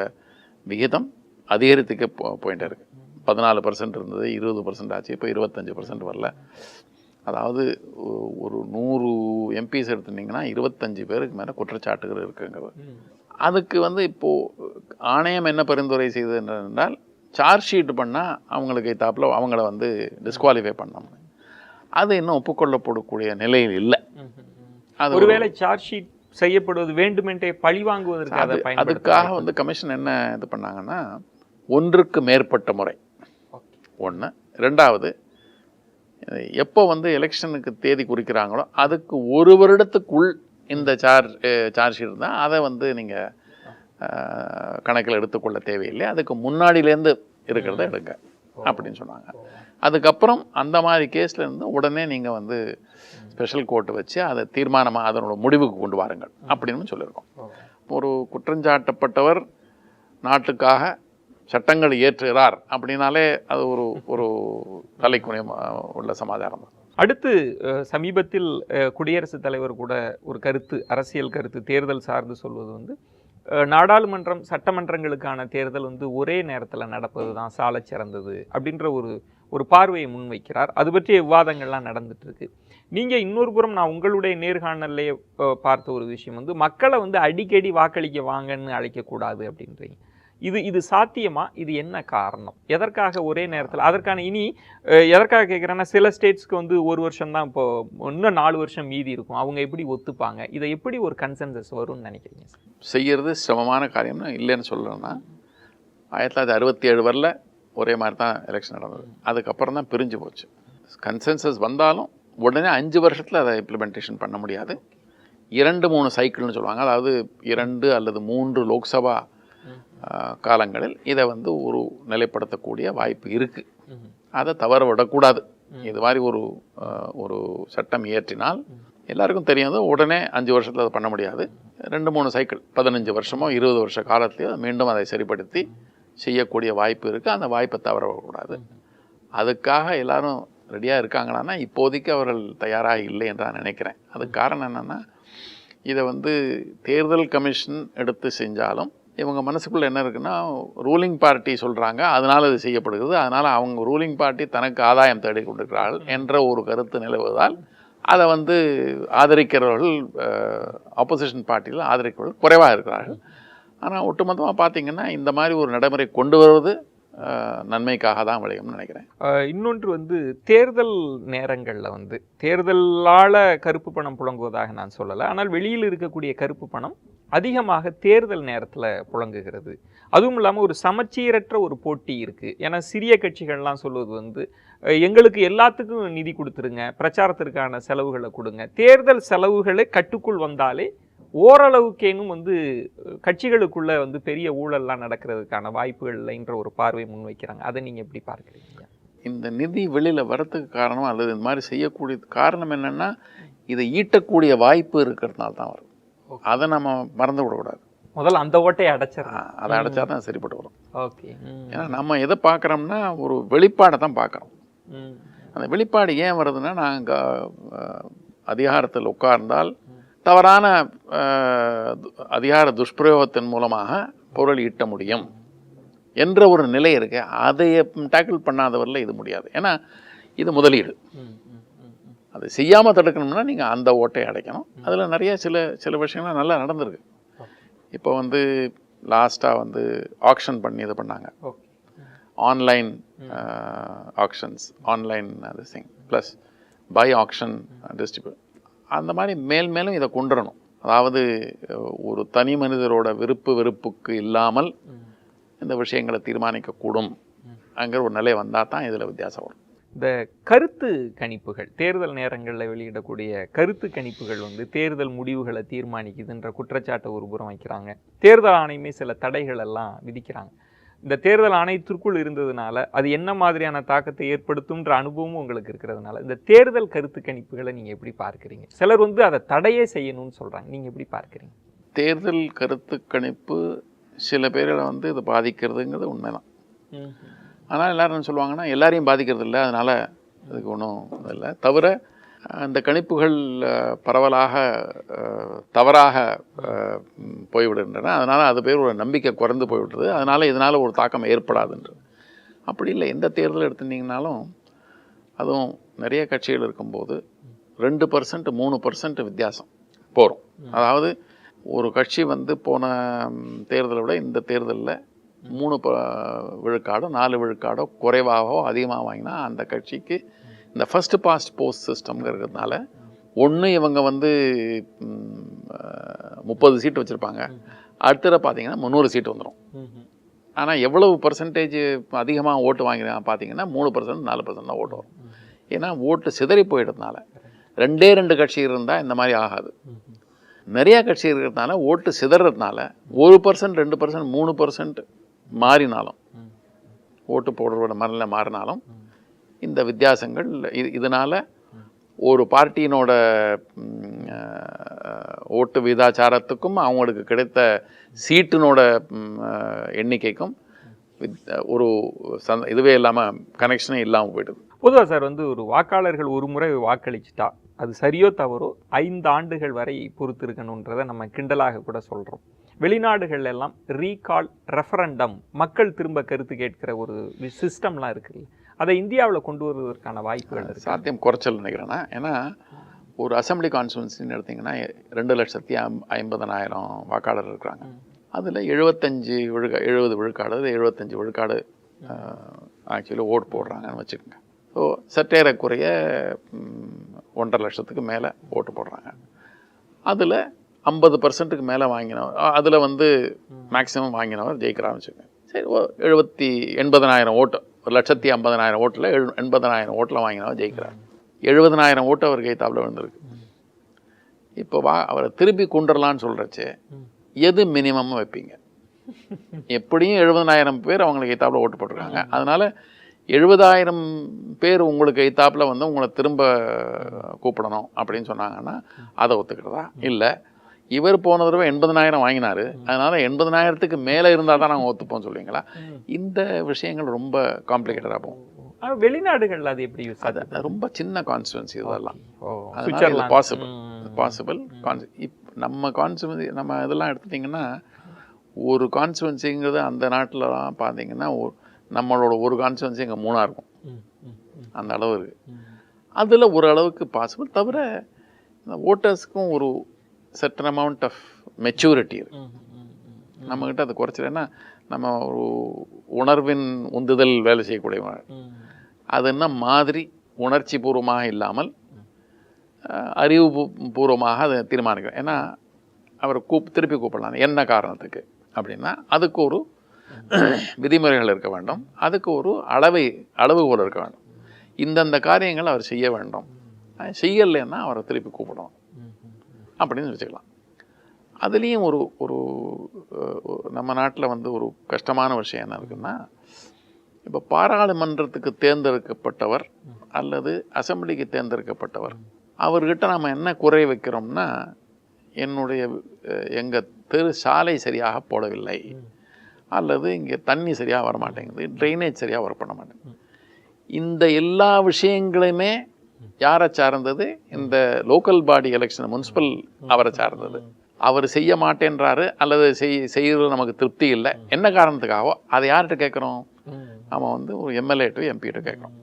விகிதம் அதிகரித்துக்கு போயிட்டே இருக்குது. 14% இருந்தது, 20% ஆச்சு, இப்போ 25% வரல. அதாவது ஒரு 100 எம்பிஸ் எடுத்துட்டிங்கன்னா 25 பேருக்கு மேலே குற்றச்சாட்டுகள் இருக்குங்கிறது. அதுக்கு வந்து இப்போது ஆணையம் என்ன பரிந்துரை செய்தது என்றால் சார்ஜ் ஷீட் பண்ணால் அவங்களுக்கு தாப்பில் அவங்கள வந்து டிஸ்குவாலிஃபை பண்ணணும். அது இன்னும் ஒப்புக்கொள்ளப்படக்கூடிய நிலையில் இல்லை. அது ஒருவேளை சார்ஜ் ஷீட் செய்யப்படுவது வேண்டுமென்றே பழி வாங்குவதற்கு அதுக்காக வந்து கமிஷன் என்ன இது பண்ணாங்கன்னா, ஒன்றுக்கு மேற்பட்ட முறை ஒன்று. ரெண்டாவது, எப்போ வந்து எலெக்ஷனுக்கு தேதி குறிக்கிறாங்களோ அதுக்கு 1 வருடத்துக்குள் இந்த சார்ஜ் ஷீட் தான், அதை வந்து நீங்கள் கணக்கில் எடுத்துக்கொள்ள தேவையில்லை, அதுக்கு முன்னாடியிலேருந்து இருக்கிறத எடுங்க அப்படின்னு சொன்னாங்க. அதுக்கப்புறம் அந்த மாதிரி கேஸில் இருந்து உடனே நீங்கள் வந்து ஸ்பெஷல் கோர்ட்டு வச்சு அதை தீர்மானமாக அதனோட முடிவுக்கு கொண்டு வாருங்கள் அப்படின்னு சொல்லியிருக்கோம். ஒரு குற்றஞ்சாட்டப்பட்டவர் நாட்டுக்காக சட்டங்கள் இயற்றுகிறார் அப்படின்னாலே அது ஒரு தலைக்குனியம் உள்ள சமாச்சாரம் தான். அடுத்து சமீபத்தில் குடியரசுத் தலைவர் கூட ஒரு கருத்து, அரசியல் கருத்து, தேர்தல் சார்ந்து சொல்வது வந்து நாடாளுமன்றம் சட்டமன்றங்களுக்கான தேர்தல் வந்து ஒரே நேரத்தில் நடப்பது தான் சாலச் சிறந்தது அப்படின்ற ஒரு பார்வையை முன்வைக்கிறார். அது பற்றிய விவாதங்கள்லாம் நடந்துட்டு இருக்கு. நீங்கள் இன்னொரு புறம் நான் உங்களுடைய நேர்காணல்லே பார்த்த ஒரு விஷயம் வந்து மக்களை வந்து அடிக்கடி வாக்களிக்க வாங்கன்னு அழைக்கக்கூடாது அப்படின்றீங்க. இது சாத்தியமா? இது என்ன காரணம்? எதற்காக ஒரே நேரத்தில்? அதற்கான இனி எதற்காக கேட்குறேன்னா, சில ஸ்டேட்ஸ்க்கு வந்து 1 வருஷம் தான், இப்போ இன்னும் 4 வருஷம் மீதி இருக்கும். அவங்க எப்படி ஒத்துப்பாங்க? இதை எப்படி ஒரு கன்சென்சஸ் வரும்னு நினைக்கிறீங்க? செய்கிறது சிரமமான காரியம்னு இல்லைன்னு சொல்லணும்னா, 1967 வரல ஒரே மாதிரி தான் எலெக்ஷன் நடந்தது. அதுக்கப்புறம் தான் பிரிஞ்சு போச்சு. கன்சென்சஸ் வந்தாலும் உடனே 5 வருஷத்தில் அதை இம்ப்ளிமெண்டேஷன் பண்ண முடியாது. 2-3 சைக்கிள்னு சொல்லுவாங்க. அதாவது 2 அல்லது 3 லோக்சபா காலங்களில் இதை வந்து ஒரு நிலைப்படுத்தக்கூடிய வாய்ப்பு இருக்குது. அதை தவற விடக்கூடாது. இது மாதிரி ஒரு சட்டம் இயற்றினால் எல்லாருக்கும் தெரியாது உடனே 5 வருஷத்தில் அதை பண்ண முடியாது. 2-3 சைக்கிள் 15 வருஷமோ 20 வருஷ காலத்திலேயோ மீண்டும் அதை சரிப்படுத்தி செய்யக்கூடிய வாய்ப்பு இருக்குது. அந்த வாய்ப்பை தவற விடக்கூடாது. அதுக்காக எல்லாரும் ரெடியாக இருக்காங்களான்னா இப்போதைக்கு அவர்கள் தயாராக இல்லை என்று நான் நினைக்கிறேன். அதுக்கு காரணம் என்னென்னா, இதை வந்து தேர்தல் கமிஷன் எடுத்து செஞ்சாலும் இவங்க மனசுக்குள்ளே என்ன இருக்குன்னா, ரூலிங் பார்ட்டி சொல்கிறாங்க, அதனால் இது செய்யப்படுகிறது, அதனால் அவங்க ரூலிங் பார்ட்டி தனக்கு ஆதாயம் தேடி கொண்டிருக்கிறார்கள் என்ற ஒரு கருத்து நிலவுவதால் அதை வந்து ஆதரிக்கிறவர்கள், ஆப்போசிஷன் பார்ட்டியில் ஆதரிக்கிறவர்கள் குறைவாக இருக்கிறார்கள். ஆனால் ஒட்டுமொத்தமாக பார்த்திங்கன்னா இந்த மாதிரி ஒரு நடைமுறை கொண்டு வருவது நன்மைக்காக தான் விளையும்னு நினைக்கிறேன். இன்னொன்று வந்து தேர்தல் நேரங்களில் வந்து தேர்தலால் கருப்பு பணம் புழங்குவதாக நான் சொல்லலை. ஆனால் வெளியில் இருக்கக்கூடிய கருப்பு பணம் அதிகமாக தேர்தல் நேரத்தில் புழங்குகிறது. அதுவும் இல்லாமல் ஒரு சமச்சீரற்ற ஒரு போட்டி இருக்குது. ஏன்னா சிறிய கட்சிகள்லாம் சொல்வது வந்து எங்களுக்கு எல்லாத்துக்கும் நிதி கொடுத்துருங்க, பிரச்சாரத்திற்கான செலவுகளை கொடுங்க, தேர்தல் செலவுகளை கட்டுக்குள் வந்தாலே ஓரளவுக்கேனும் வந்து கட்சிகளுக்குள்ள வந்து பெரிய ஊழல்லாம் நடக்கிறதுக்கான வாய்ப்புகள் இல்லைன்ற ஒரு பார்வையை முன்வைக்கிறாங்க. அதை நீங்கள் எப்படி பார்க்குறீங்க? இந்த நிதி வெளியில் வரத்துக்கு காரணம் அல்லது இந்த மாதிரி செய்யக்கூடிய காரணம் என்னென்னா, இதை ஈட்டக்கூடிய வாய்ப்பு இருக்கிறதுனால தான் வரும். அதை நம்ம மறந்து விடக்கூடாது. முதல்ல அந்த ஓட்டையை அடைச்சிடலாம். அதை அடைச்சா தான் சரிப்பட்டு வரும். ஓகே. ஏன்னா நம்ம எதை பார்க்குறோம்னா ஒரு வெளிப்பாடை தான் பார்க்குறோம். அந்த வெளிப்பாடு ஏன் வருதுன்னா, நாங்கள் அதிகாரத்தில் உட்கார்ந்தால் தவறான அதிகார துஷ்பிரயோகத்தின் மூலமாக பொருள் ஈட்ட முடியும் என்ற ஒரு நிலை இருக்கு. அதை டேக்கிள் பண்ணாதவரில் இது முடியாது. ஏன்னா இது முதலீடு. அதை செய்யாமல் தடுக்கணும்னா நீங்கள் அந்த ஓட்டையை அடைக்கணும். அதில் நிறைய சில விஷயங்கள்லாம் நல்லா நடந்திருக்கு. இப்போ வந்து லாஸ்ட்டாக வந்து ஆக்ஷன் பண்ணி இது பண்ணாங்க. Online actions, online thing plus by action distribute, அந்த மாதிரி மேலும் இதை கொண்டுறணும். அதாவது ஒரு தனி மனிதரோட வெறுப்புக்கு இல்லாமல் இந்த விஷயங்களை தீர்மானிக்கக்கூடும் அங்கிற ஒரு நிலை வந்தால் தான் இதில் வித்தியாசம் வரும். இந்த கருத்து கணிப்புகள், தேர்தல் நேரங்களில் வெளியிடக்கூடிய கருத்து கணிப்புகள் வந்து தேர்தல் முடிவுகளை தீர்மானிக்குதுன்ற குற்றச்சாட்டை ஒரு புறம் வைக்கிறாங்க. தேர்தல் ஆணையமே சில தடைகள் எல்லாம் விதிக்கிறாங்க. இந்த தேர்தல் ஆணையத்திற்குள் இருந்ததுனால அது என்ன மாதிரியான தாக்கத்தை ஏற்படுத்தும்ன்ற அனுபவமும் உங்களுக்கு இருக்கிறதுனால இந்த தேர்தல் கருத்து கணிப்புகளை நீங்கள் எப்படி பார்க்குறீங்க? சிலர் வந்து அதை தடையே செய்யணும்னு சொல்கிறாங்க. நீங்கள் எப்படி பார்க்குறீங்க? தேர்தல் கருத்து கணிப்பு சில பேர்களை வந்து இது பாதிக்கிறதுங்கிறது உண்மைதான். ஆனால் எல்லாரும் என்ன சொல்லுவாங்கன்னா, எல்லாரையும் பாதிக்கிறது இல்லை, அதனால் அதுக்கு ஒன்றும் இல்லை. தவிர அந்த கணிப்புகள் பரவலாக தவறாக போய்விடுகின்றன. அதனால் அது பேர் ஒரு நம்பிக்கை குறைந்து போய்விடுறது. அதனால் இதனால் ஒரு தாக்கம் ஏற்படாதுன்றது. அப்படி இல்லை. எந்த தேர்தல் எடுத்துட்டிங்கனாலும் அதுவும் நிறைய கட்சிகள் இருக்கும்போது 2% 3% வித்தியாசம் போகிறோம். அதாவது ஒரு கட்சி வந்து போன தேர்தலை விட இந்த தேர்தலில் 3 விழுக்காடோ 4 விழுக்காடோ குறைவாகவோ அதிகமாக வாங்கினா அந்த கட்சிக்கு இந்த ஃபஸ்ட்டு பாஸ்ட் போஸ்ட் சிஸ்டம்ங்கிறதுனால ஒன்று இவங்க வந்து 30 சீட்டு வச்சுருப்பாங்க, அடுத்த பார்த்தீங்கன்னா 300 சீட்டு வந்துடும். ஆனால் எவ்வளவு பர்சன்டேஜ் அதிகமாக ஓட்டு வாங்கினா பார்த்தீங்கன்னா 3% 4% தான் ஓட்டு வரும். ஏன்னா ஓட்டு சிதறி போயிடுறதுனால. 2 கட்சி இருந்தால் இந்த மாதிரி ஆகாது. நிறையா கட்சி இருக்கிறதுனால ஓட்டு சிதறதுனால 1%, 2%, 3% மாறினாலும், ஓட்டு போடுறோட மரணில் மாறினாலும் இந்த வித்தியாசங்கள் இதனால் ஒரு பார்ட்டியினோட ஓட்டு விகிதாச்சாரத்துக்கும் அவங்களுக்கு கிடைத்த சீட்டினோட எண்ணிக்கைக்கும் ஒரு இதுவே இல்லாமல் கனெக்ஷனே இல்லாமல் போயிடுது. பொதுவாக சார் வந்து ஒரு வாக்காளர்கள் ஒரு முறை வாக்களிச்சிட்டா அது சரியோ தவறோ 5 ஆண்டுகள் வரை பொறுத்து இருக்கணுன்றதை நம்ம கிண்டலாக கூட சொல்கிறோம். வெளிநாடுகள் எல்லாம் ரீகால் ரெஃபரண்டம், மக்கள் திரும்ப கருத்து கேட்கிற ஒரு சிஸ்டம்லாம் இருக்குது. அதை இந்தியாவில் கொண்டு வருவதற்கான வாய்ப்புகள் இருக்குது. சாத்தியம் குறைச்சல் நினைக்கிறேன்னா, ஏன்னா ஒரு அசம்பிளி கான்ஸ்டியூன்சின்னு எடுத்திங்கன்னா 2,50,000 வாக்காளர் இருக்கிறாங்க. அதில் 70 விழுக்காடு 75 விழுக்காடு ஆக்சுவலி ஓட் போடுறாங்கன்னு வச்சுக்கோங்க. ஸோ சற்றேறக்குறைய 1.5 லட்சத்துக்கு மேலே ஓட்டு போடுறாங்க. அதில் 50% மேலே வாங்கினவர், அதில் வந்து மேக்ஸிமம் வாங்கினவர் ஜெயிக்கிறான்னு வச்சுக்கோங்க. சரி, 80,000 ஓட்டு, 1,50,000 ஓட்டில் 80,000 ஓட்டில் வாங்கினவர் ஜெயிக்கிறார். 70,000 ஓட்டு அவர் கைத்தாப்பில் விழுந்திருக்கு. இப்போ அவரை திருப்பி கொண்டுடலான்னு சொல்கிறச்சு எது மினிமம் வைப்பீங்க? எப்படியும் 70,000 பேர் அவங்களுக்கு கைத்தாப்பில் ஓட்டு போட்டிருக்காங்க. அதனால் 70,000 பேர் உங்களுக்கு கைத்தாப்பில் வந்து உங்களை திரும்ப கூப்பிடணும் அப்படின்னு சொன்னாங்கன்னா அதை ஒத்துக்கிறதா? இல்லை, இவர் போன தடவை 80,000 வாங்கினார், அதனால் 80,000க்கு மேலே இருந்தால் தான் நாங்கள் ஒத்துப்போம் சொல்லுவீங்களா? இந்த விஷயங்கள் ரொம்ப காம்ப்ளிகேட்டடாக போகும். வெளிநாடுகள் அது எப்படி? அது ரொம்ப சின்ன கான்ஸ்டுவன்சி இதெல்லாம். பாசிபிள் நம்ம கான்ஸ்டுவன்சி, நம்ம இதெல்லாம் எடுத்துட்டிங்கன்னா ஒரு கான்ஸ்டுவன்சிங்கிறது அந்த நாட்டிலலாம் பார்த்தீங்கன்னா நம்மளோட ஒரு கான்ஸ்டுவன்சி இங்கே 3 இருக்கும், அந்த அளவு இருக்குது. அதில் ஒரு அளவுக்கு பாசிபிள். தவிர இந்த ஓட்டர்ஸ்க்கும் ஒரு சர்டன் அமௌண்ட் ஆஃப் மெச்சூரிட்டி இருக்குது. நம்மக்கிட்ட அது குறைச்சிடன்னா நம்ம ஒரு உணர்வின் உந்துதல் வேலை செய்யக்கூடிய அது என்ன மாதிரி உணர்ச்சி பூர்வமாக இல்லாமல் அறிவு பூர்வமாக அதை தீர்மானிக்கிறோம். ஏன்னா அவரை திருப்பி கூப்பிடலாம் என்ன காரணத்துக்கு அப்படின்னா அதுக்கு ஒரு விதிமுறைகள் இருக்க வேண்டும், அதுக்கு ஒரு அளவுகோல் இருக்க வேண்டும். இந்தந்த காரியங்கள் அவர் செய்ய வேண்டும், செய்யலைன்னா அவரை திருப்பி கூப்பிடணும் அப்படின்னு வச்சுக்கலாம். அதுலேயும் ஒரு நம்ம நாட்டில் வந்து ஒரு கஷ்டமான விஷயம் என்ன இருக்குன்னா, இப்போ பாராளுமன்றத்துக்கு தேர்ந்தெடுக்கப்பட்டவர் அல்லது அசம்பிளிக்கு தேர்ந்தெடுக்கப்பட்டவர் அவர்கிட்ட நம்ம என்ன குறை வைக்கிறோம்னா, எங்கள் தெரு சாலை சரியாக போடவில்லை, அல்லது இங்கே தண்ணி சரியாக வரமாட்டேங்குது, ட்ரைனேஜ் சரியாக ஒர்க் பண்ண மாட்டேங்குது. இந்த எல்லா விஷயங்களுமே யாரை சார்ந்தது? இந்த லோக்கல் பாடி எலெக்ஷன், முனிசிபல் அவரை சார்ந்தது. அவர் செய்ய மாட்டேன்றாரு அல்லது செய்கிறது நமக்கு திருப்தி இல்லை, என்ன காரணத்துக்காகவோ அதை யார்கிட்ட கேட்குறோம்? நம்ம வந்து ஒரு எம்எல்ஏ டு எம்பிகிட்ட கேட்குறோம்.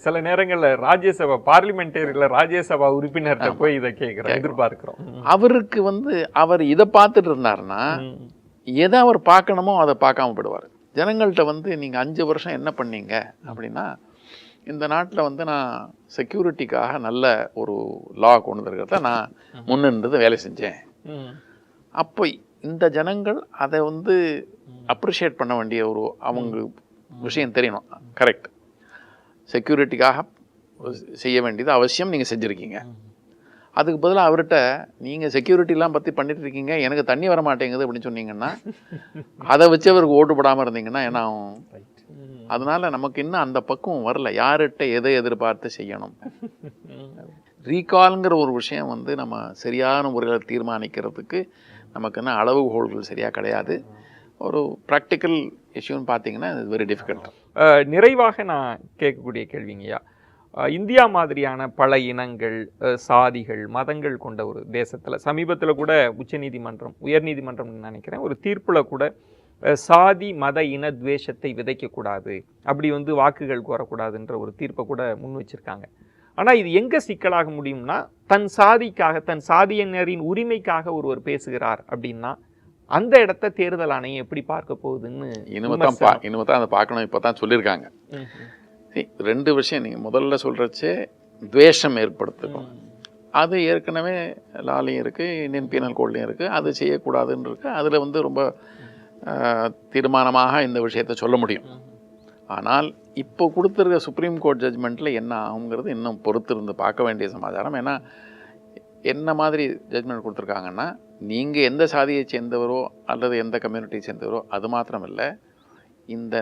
சில நேரங்களில் ராஜ்யசபா பார்லிமெண்டரியில் ராஜ்யசபா உறுப்பினர்கிட்ட போய் இதை கேட்குறோம், எதிர்பார்க்கிறோம். அவருக்கு வந்து அவர் இதை பார்த்துட்டு இருந்தாருன்னா எதை அவர் பார்க்கணுமோ அதை பார்க்காம போயிடுவார். ஜனங்கள்கிட்ட வந்து நீங்கள் 5 வருஷம் என்ன பண்ணீங்க அப்படின்னா, இந்த நாட்டில் வந்து நான் செக்யூரிட்டிக்காக நல்ல ஒரு லா கொண்டு வந்துருக்கிறத நான் முன்னிருந்து வேலை செஞ்சேன். அப்போ இந்த ஜனங்கள் அதை வந்து அப்ரிஷியேட் பண்ண வேண்டிய ஒரு அவங்க விஷயம் தெரியணும். கரெக்ட், செக்யூரிட்டிக்காக செய்ய வேண்டியது அவசியம், நீங்கள் செஞ்சுருக்கீங்க. அதுக்கு பதிலாக அவர்கிட்ட நீங்கள் செக்யூரிட்டிலாம் பற்றி பண்ணிட்டு இருக்கீங்க, எனக்கு தண்ணி வர மாட்டேங்குது அப்படின்னு சொன்னீங்கன்னா அதை வச்சு அவருக்கு ஓட்டு போடாமல் இருந்தீங்கன்னா என்ன ஆகும்? அதனால் நமக்கு இன்னும் அந்த பக்குவம் வரல, யார்கிட்ட எதை எதிர்பார்த்து செய்யணும். ரீகால்ங்கிற ஒரு விஷயம் வந்து நம்ம சரியான முறையில் தீர்மானிக்கிறதுக்கு நமக்கு என்ன அளவுகோல்கள் சரியாக கிடையாது. ஒரு ப்ராக்டிக்கல் இஷ்யூன்னு பார்த்தீங்கன்னா இது வெரி டிஃபிகல்ட். நிறைவாக நான் கேட்கக்கூடிய கேள்விங்கய்யா, இந்தியா மாதிரியான பல இனங்கள், சாதிகள், மதங்கள் கொண்ட ஒரு தேசத்தில் சமீபத்தில் கூட உச்சநீதிமன்றம், உயர்நீதிமன்றம் நினைக்கிறேன், ஒரு தீர்ப்பில் கூட சாதி மத இன துவேஷத்தை விதைக்கக்கூடாது, அப்படி வந்து வாக்குகள் கோரக்கூடாதுன்ற ஒரு தீர்ப்பை கூட முன் வச்சிருக்காங்க. ஆனால் இது எங்கே சிக்கலாக முடியும்னா, தன் சாதிக்காக, தன் சாதியினரின் உரிமைக்காக ஒருவர் பேசுகிறார் அப்படின்னா அந்த இடத்த தேர்தல் ஆணையம் எப்படி பார்க்க போகுதுன்னு இனிமே தான் அதை பார்க்கணும். இப்போ தான் சொல்லியிருக்காங்க. 2 விஷயம் நீங்கள் முதல்ல சொல்கிறச்சே துவேஷம் ஏற்படுத்தணும். அது ஏற்கனவே லாலையும் இருக்குது, இந்தியன் பீனல் கோட்லையும் இருக்குது, அது செய்யக்கூடாதுன்னு இருக்குது. அதில் வந்து ரொம்ப தீர்மானமாக இந்த விஷயத்தை சொல்ல முடியும். ஆனால் இப்போ கொடுத்துருக்க சுப்ரீம் கோர்ட் ஜட்ஜ்மெண்ட்டில் என்ன ஆகுங்கிறது இன்னும் பொறுத்திருந்து பார்க்க வேண்டிய சமாச்சாரம். ஏன்னா என்ன மாதிரி ஜட்ஜ்மெண்ட் கொடுத்துருக்காங்கன்னா, நீங்கள் எந்த சாதியை சேர்ந்தவரோ அல்லது எந்த கம்யூனிட்டியை சேர்ந்தவரோ அது மாத்திரம் இல்லை, இந்த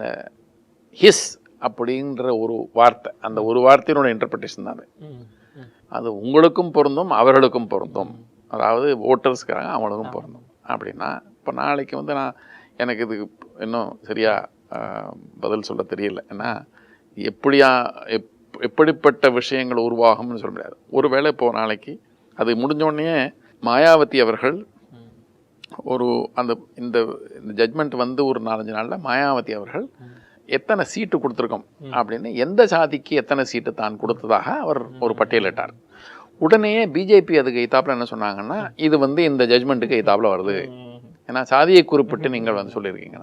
ஹிஸ் அப்படின்ற ஒரு வார்த்தை, அந்த ஒரு வார்த்தையினோட இன்டர்பிரிட்டேஷன் தான் அது உங்களுக்கும் பொருந்தும் அவர்களுக்கும் பொருந்தும், அதாவது ஓட்டர்ஸ்க்காக அவங்களுக்கும் பொருந்தும். அப்படின்னா இப்போ நாளைக்கு வந்து எனக்கு இது இன்னும் சரியாக பதில் சொல்ல தெரியல. ஏன்னா எப்படியா எப்படிப்பட்ட விஷயங்கள் உருவாகும்னு சொல்ல முடியாது. ஒருவேளை இப்போ நாளைக்கு அது முடிஞ்சோடனே மாயாவதி அவர்கள் ஒரு இந்த ஜட்மெண்ட் வந்து ஒரு 4-5 நாளில் மாயாவதி அவர்கள் எத்தனை சீட்டு கொடுத்துருக்கோம் அப்படின்னு, எந்த சாதிக்கு எத்தனை சீட்டு தான் கொடுத்ததாக அவர் ஒரு பட்டியலிட்டார். உடனே பிஜேபி அதுக்கு எய்தாப்புல என்ன சொன்னாங்கன்னா, இது வந்து இந்த ஜட்மெண்ட்டுக்கு எய்தாப்புல வருது, ஏன்னா சாதியை குறிப்பிட்டு நீங்கள் வந்து சொல்லியிருக்கீங்க.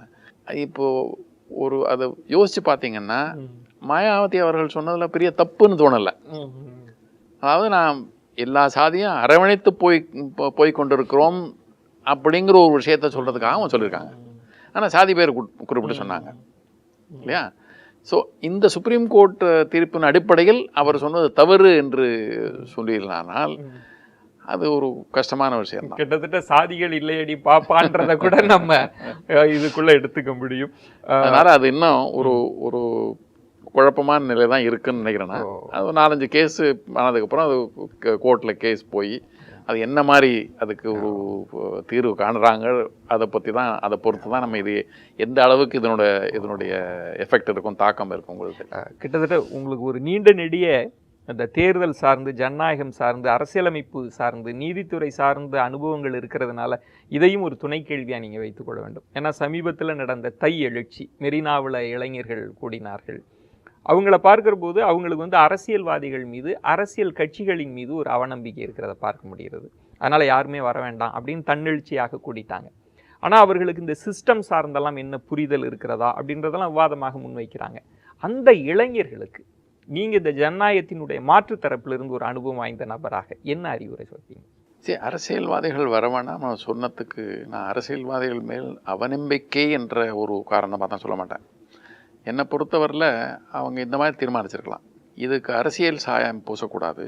இப்போது அதை யோசித்து பார்த்தீங்கன்னா மாயாவதி அவர்கள் சொன்னதில் பெரிய தப்புன்னு தோணலை. அதாவது நான் எல்லா சாதியும் அரவணைத்து போய் கொண்டிருக்கிறோம் அப்படிங்கிற ஒரு விஷயத்த சொல்கிறதுக்காக அவங்க சொல்லியிருக்காங்க. ஆனால் சாதி பேர் குறிப்பிட்டு சொன்னாங்க இல்லையா? ஸோ இந்த சுப்ரீம் கோர்ட் தீர்ப்பின் அடிப்படையில் அவர் சொன்னது தவறு என்று சொல்லியிருந்தால் அது ஒரு கஷ்டமான விஷயம் தான். கிட்டத்தட்ட சாதிகள் இல்லையடி பாப்பான்றத கூட நம்ம இதுக்குள்ள எடுத்துக்க முடியும். அதனால் அது இன்னும் ஒரு குழப்பமான நிலை தான் இருக்குன்னு நினைக்கிறேன்னா, அது 4-5 கேஸு ஆனதுக்கப்புறம் அது கோர்ட்டில் கேஸ் போய் அது என்ன மாதிரி அதுக்கு ஒரு தீர்வு காணுறாங்க, அதை பொறுத்து தான் நம்ம இது எந்த அளவுக்கு இதனுடைய எஃபெக்ட் இருக்கும், தாக்கம் இருக்கும். உங்களுக்கு கிட்டத்தட்ட உங்களுக்கு ஒரு நீண்ட நெடிய அந்த தேர்தல் சார்ந்து, ஜனநாயகம் சார்ந்து, அரசியலமைப்பு சார்ந்து, நீதித்துறை சார்ந்த அனுபவங்கள் இருக்கிறதுனால இதையும் ஒரு துணை கேள்வியாக நீங்கள் வைத்துக்கொள்ள வேண்டும். ஏன்னா சமீபத்தில் நடந்த தை எழுச்சி, மெரினாவில் இளைஞர்கள் கூடினார்கள். அவங்கள பார்க்குற போது அவங்களுக்கு வந்து அரசியல்வாதிகள் மீது, அரசியல் கட்சிகளின் மீது ஒரு அவநம்பிக்கை இருக்கிறத பார்க்க முடிகிறது. அதனால் யாருமே வர வேண்டாம் அப்படின்னு தன்னெழுச்சியாக கூடிட்டாங்க. ஆனால் அவர்களுக்கு இந்த சிஸ்டம் சார்ந்தெல்லாம் என்ன புரிதல் இருக்கிறதா அப்படின்றதெல்லாம் விவாதமாக முன்வைக்கிறாங்க. அந்த இளைஞர்களுக்கு நீங்கள் இந்த ஜனநாயகத்தினுடைய மாற்று தரப்பிலிருந்து ஒரு அனுபவம் வாய்ந்த நபராக என்ன அறிவுரை சொல்வீங்க? சரி, அரசியல்வாதிகள் வர வேண்டாம் நான் சொன்னதுக்கு நான் அரசியல்வாதிகள் மேல் அவநம்பிக்கை என்ற ஒரு காரணமாக தான் சொல்ல மாட்டேன். என்னை பொறுத்தவரையில் அவங்க இந்த மாதிரி தீர்மானிச்சிருக்கலாம், இதுக்கு அரசியல் சாயம் பூசக்கூடாது,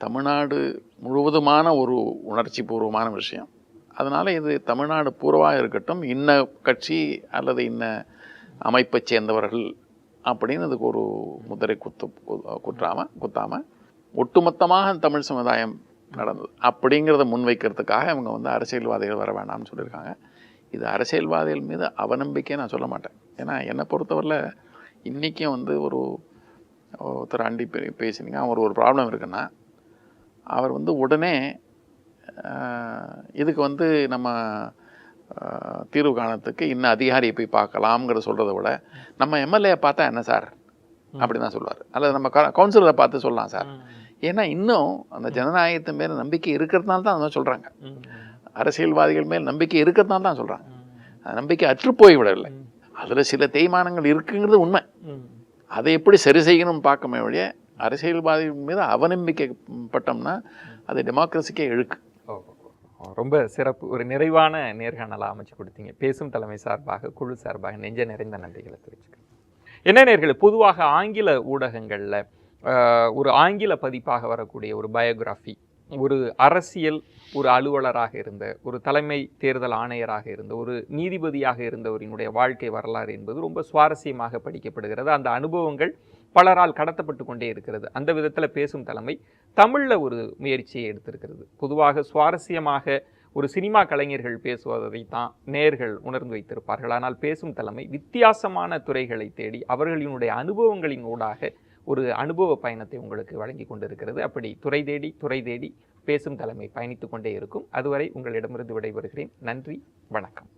தமிழ்நாடு முழுவதுமான ஒரு உணர்ச்சி பூர்வமான விஷயம், அதனால் இது தமிழ்நாடு பூர்வமாக இருக்கட்டும், இன்ன கட்சி அல்லது இன்ன அமைப்பை சேர்ந்தவர்கள் அப்படின்னு இதுக்கு ஒரு முதிரை குத்தாமல் ஒட்டுமொத்தமாக தமிழ் சமுதாயம் நடந்தது அப்படிங்கிறத முன்வைக்கிறதுக்காக இவங்க வந்து அரசியல்வாதிகள் வர வேண்டாம்னு சொல்லியிருக்காங்க. இது அரசியல்வாதிகள் மீது அவநம்பிக்கையை நான் சொல்ல மாட்டேன். ஏன்னா என்னை பொறுத்தவரையில் இன்றைக்கும் வந்து ஒருத்தர் அண்டி பேசினீங்க, அவர் ஒரு ப்ராப்ளம் இருக்குன்னா அவர் வந்து உடனே இதுக்கு வந்து நம்ம தீர்வு காணத்துக்கு இன்னும் அதிகாரியை போய் பார்க்கலாம்ங்கிற சொல்கிறத விட நம்ம எம்எல்ஏ பார்த்தா என்ன சார் அப்படி தான் சொல்லுவார், அல்லது நம்ம கவுன்சிலரை பார்த்து சொல்லலாம் சார். ஏன்னா இன்னும் அந்த ஜனநாயகத்தின் மேலே நம்பிக்கை இருக்கிறதுனால தான் அதை சொல்கிறாங்க, அரசியல்வாதிகள் மேல் நம்பிக்கை இருக்கிறதுனால தான் சொல்கிறாங்க. நம்பிக்கை அற்றுப்போய் விடவில்லை, அதில் சில தேய்மானங்கள் இருக்குங்கிறது உண்மை. அதை எப்படி சரி செய்யணும்னு பார்க்கமே வழிய அரசியல்வாதிகள் மீது அவநம்பிக்கை பட்டோம்னா அது டெமோக்ரஸிக்கே இழுக்கு. ரொம்ப சிறப்பு, ஒரு நிறைவான நேர்காணலாக அமைச்சு கொடுத்தீங்க. பேசும் தலைமை சார்பாக, குழு சார்பாக நெஞ்ச நிறைந்த நன்றிகளை தெரிவிச்சுக்கிறேன். என்ன நேயர்களே, பொதுவாக ஆங்கில ஊடகங்களில் ஒரு ஆங்கில பதிப்பாக வரக்கூடிய ஒரு பயோகிராஃபி, ஒரு அரசியல் ஒரு அலுவலராக இருந்த, ஒரு தலைமை தேர்தல் ஆணையராக இருந்த, ஒரு நீதிபதியாக இருந்தவரினுடைய வாழ்க்கை வரலாறு என்பது ரொம்ப சுவாரஸ்யமாக படிக்கப்படுகிறது. அந்த அனுபவங்கள் பலரால் கடத்தப்பட்டு கொண்டே இருக்கிறது. அந்த விதத்தில் பேசும் தலைமை தமிழில் ஒரு முயற்சியை எடுத்திருக்கிறது. பொதுவாக சுவாரஸ்யமாக ஒரு சினிமா கலைஞர்கள் பேசுவதை தான் நேயர்கள் உணர்ந்து வைத்திருப்பார்கள். ஆனால் பேசும் தலைமை வித்தியாசமான துறைகளை தேடி அவர்களினுடைய அனுபவங்களின் ஊடாக ஒரு அனுபவ பயணத்தை உங்களுக்கு வழங்கி கொண்டிருக்கிறது. அப்படி துறை தேடி பேசும் தலைமை பயணித்து கொண்டே இருக்கும். அதுவரை உங்களிடமிருந்து விடைபெறுகிறேன். நன்றி, வணக்கம்.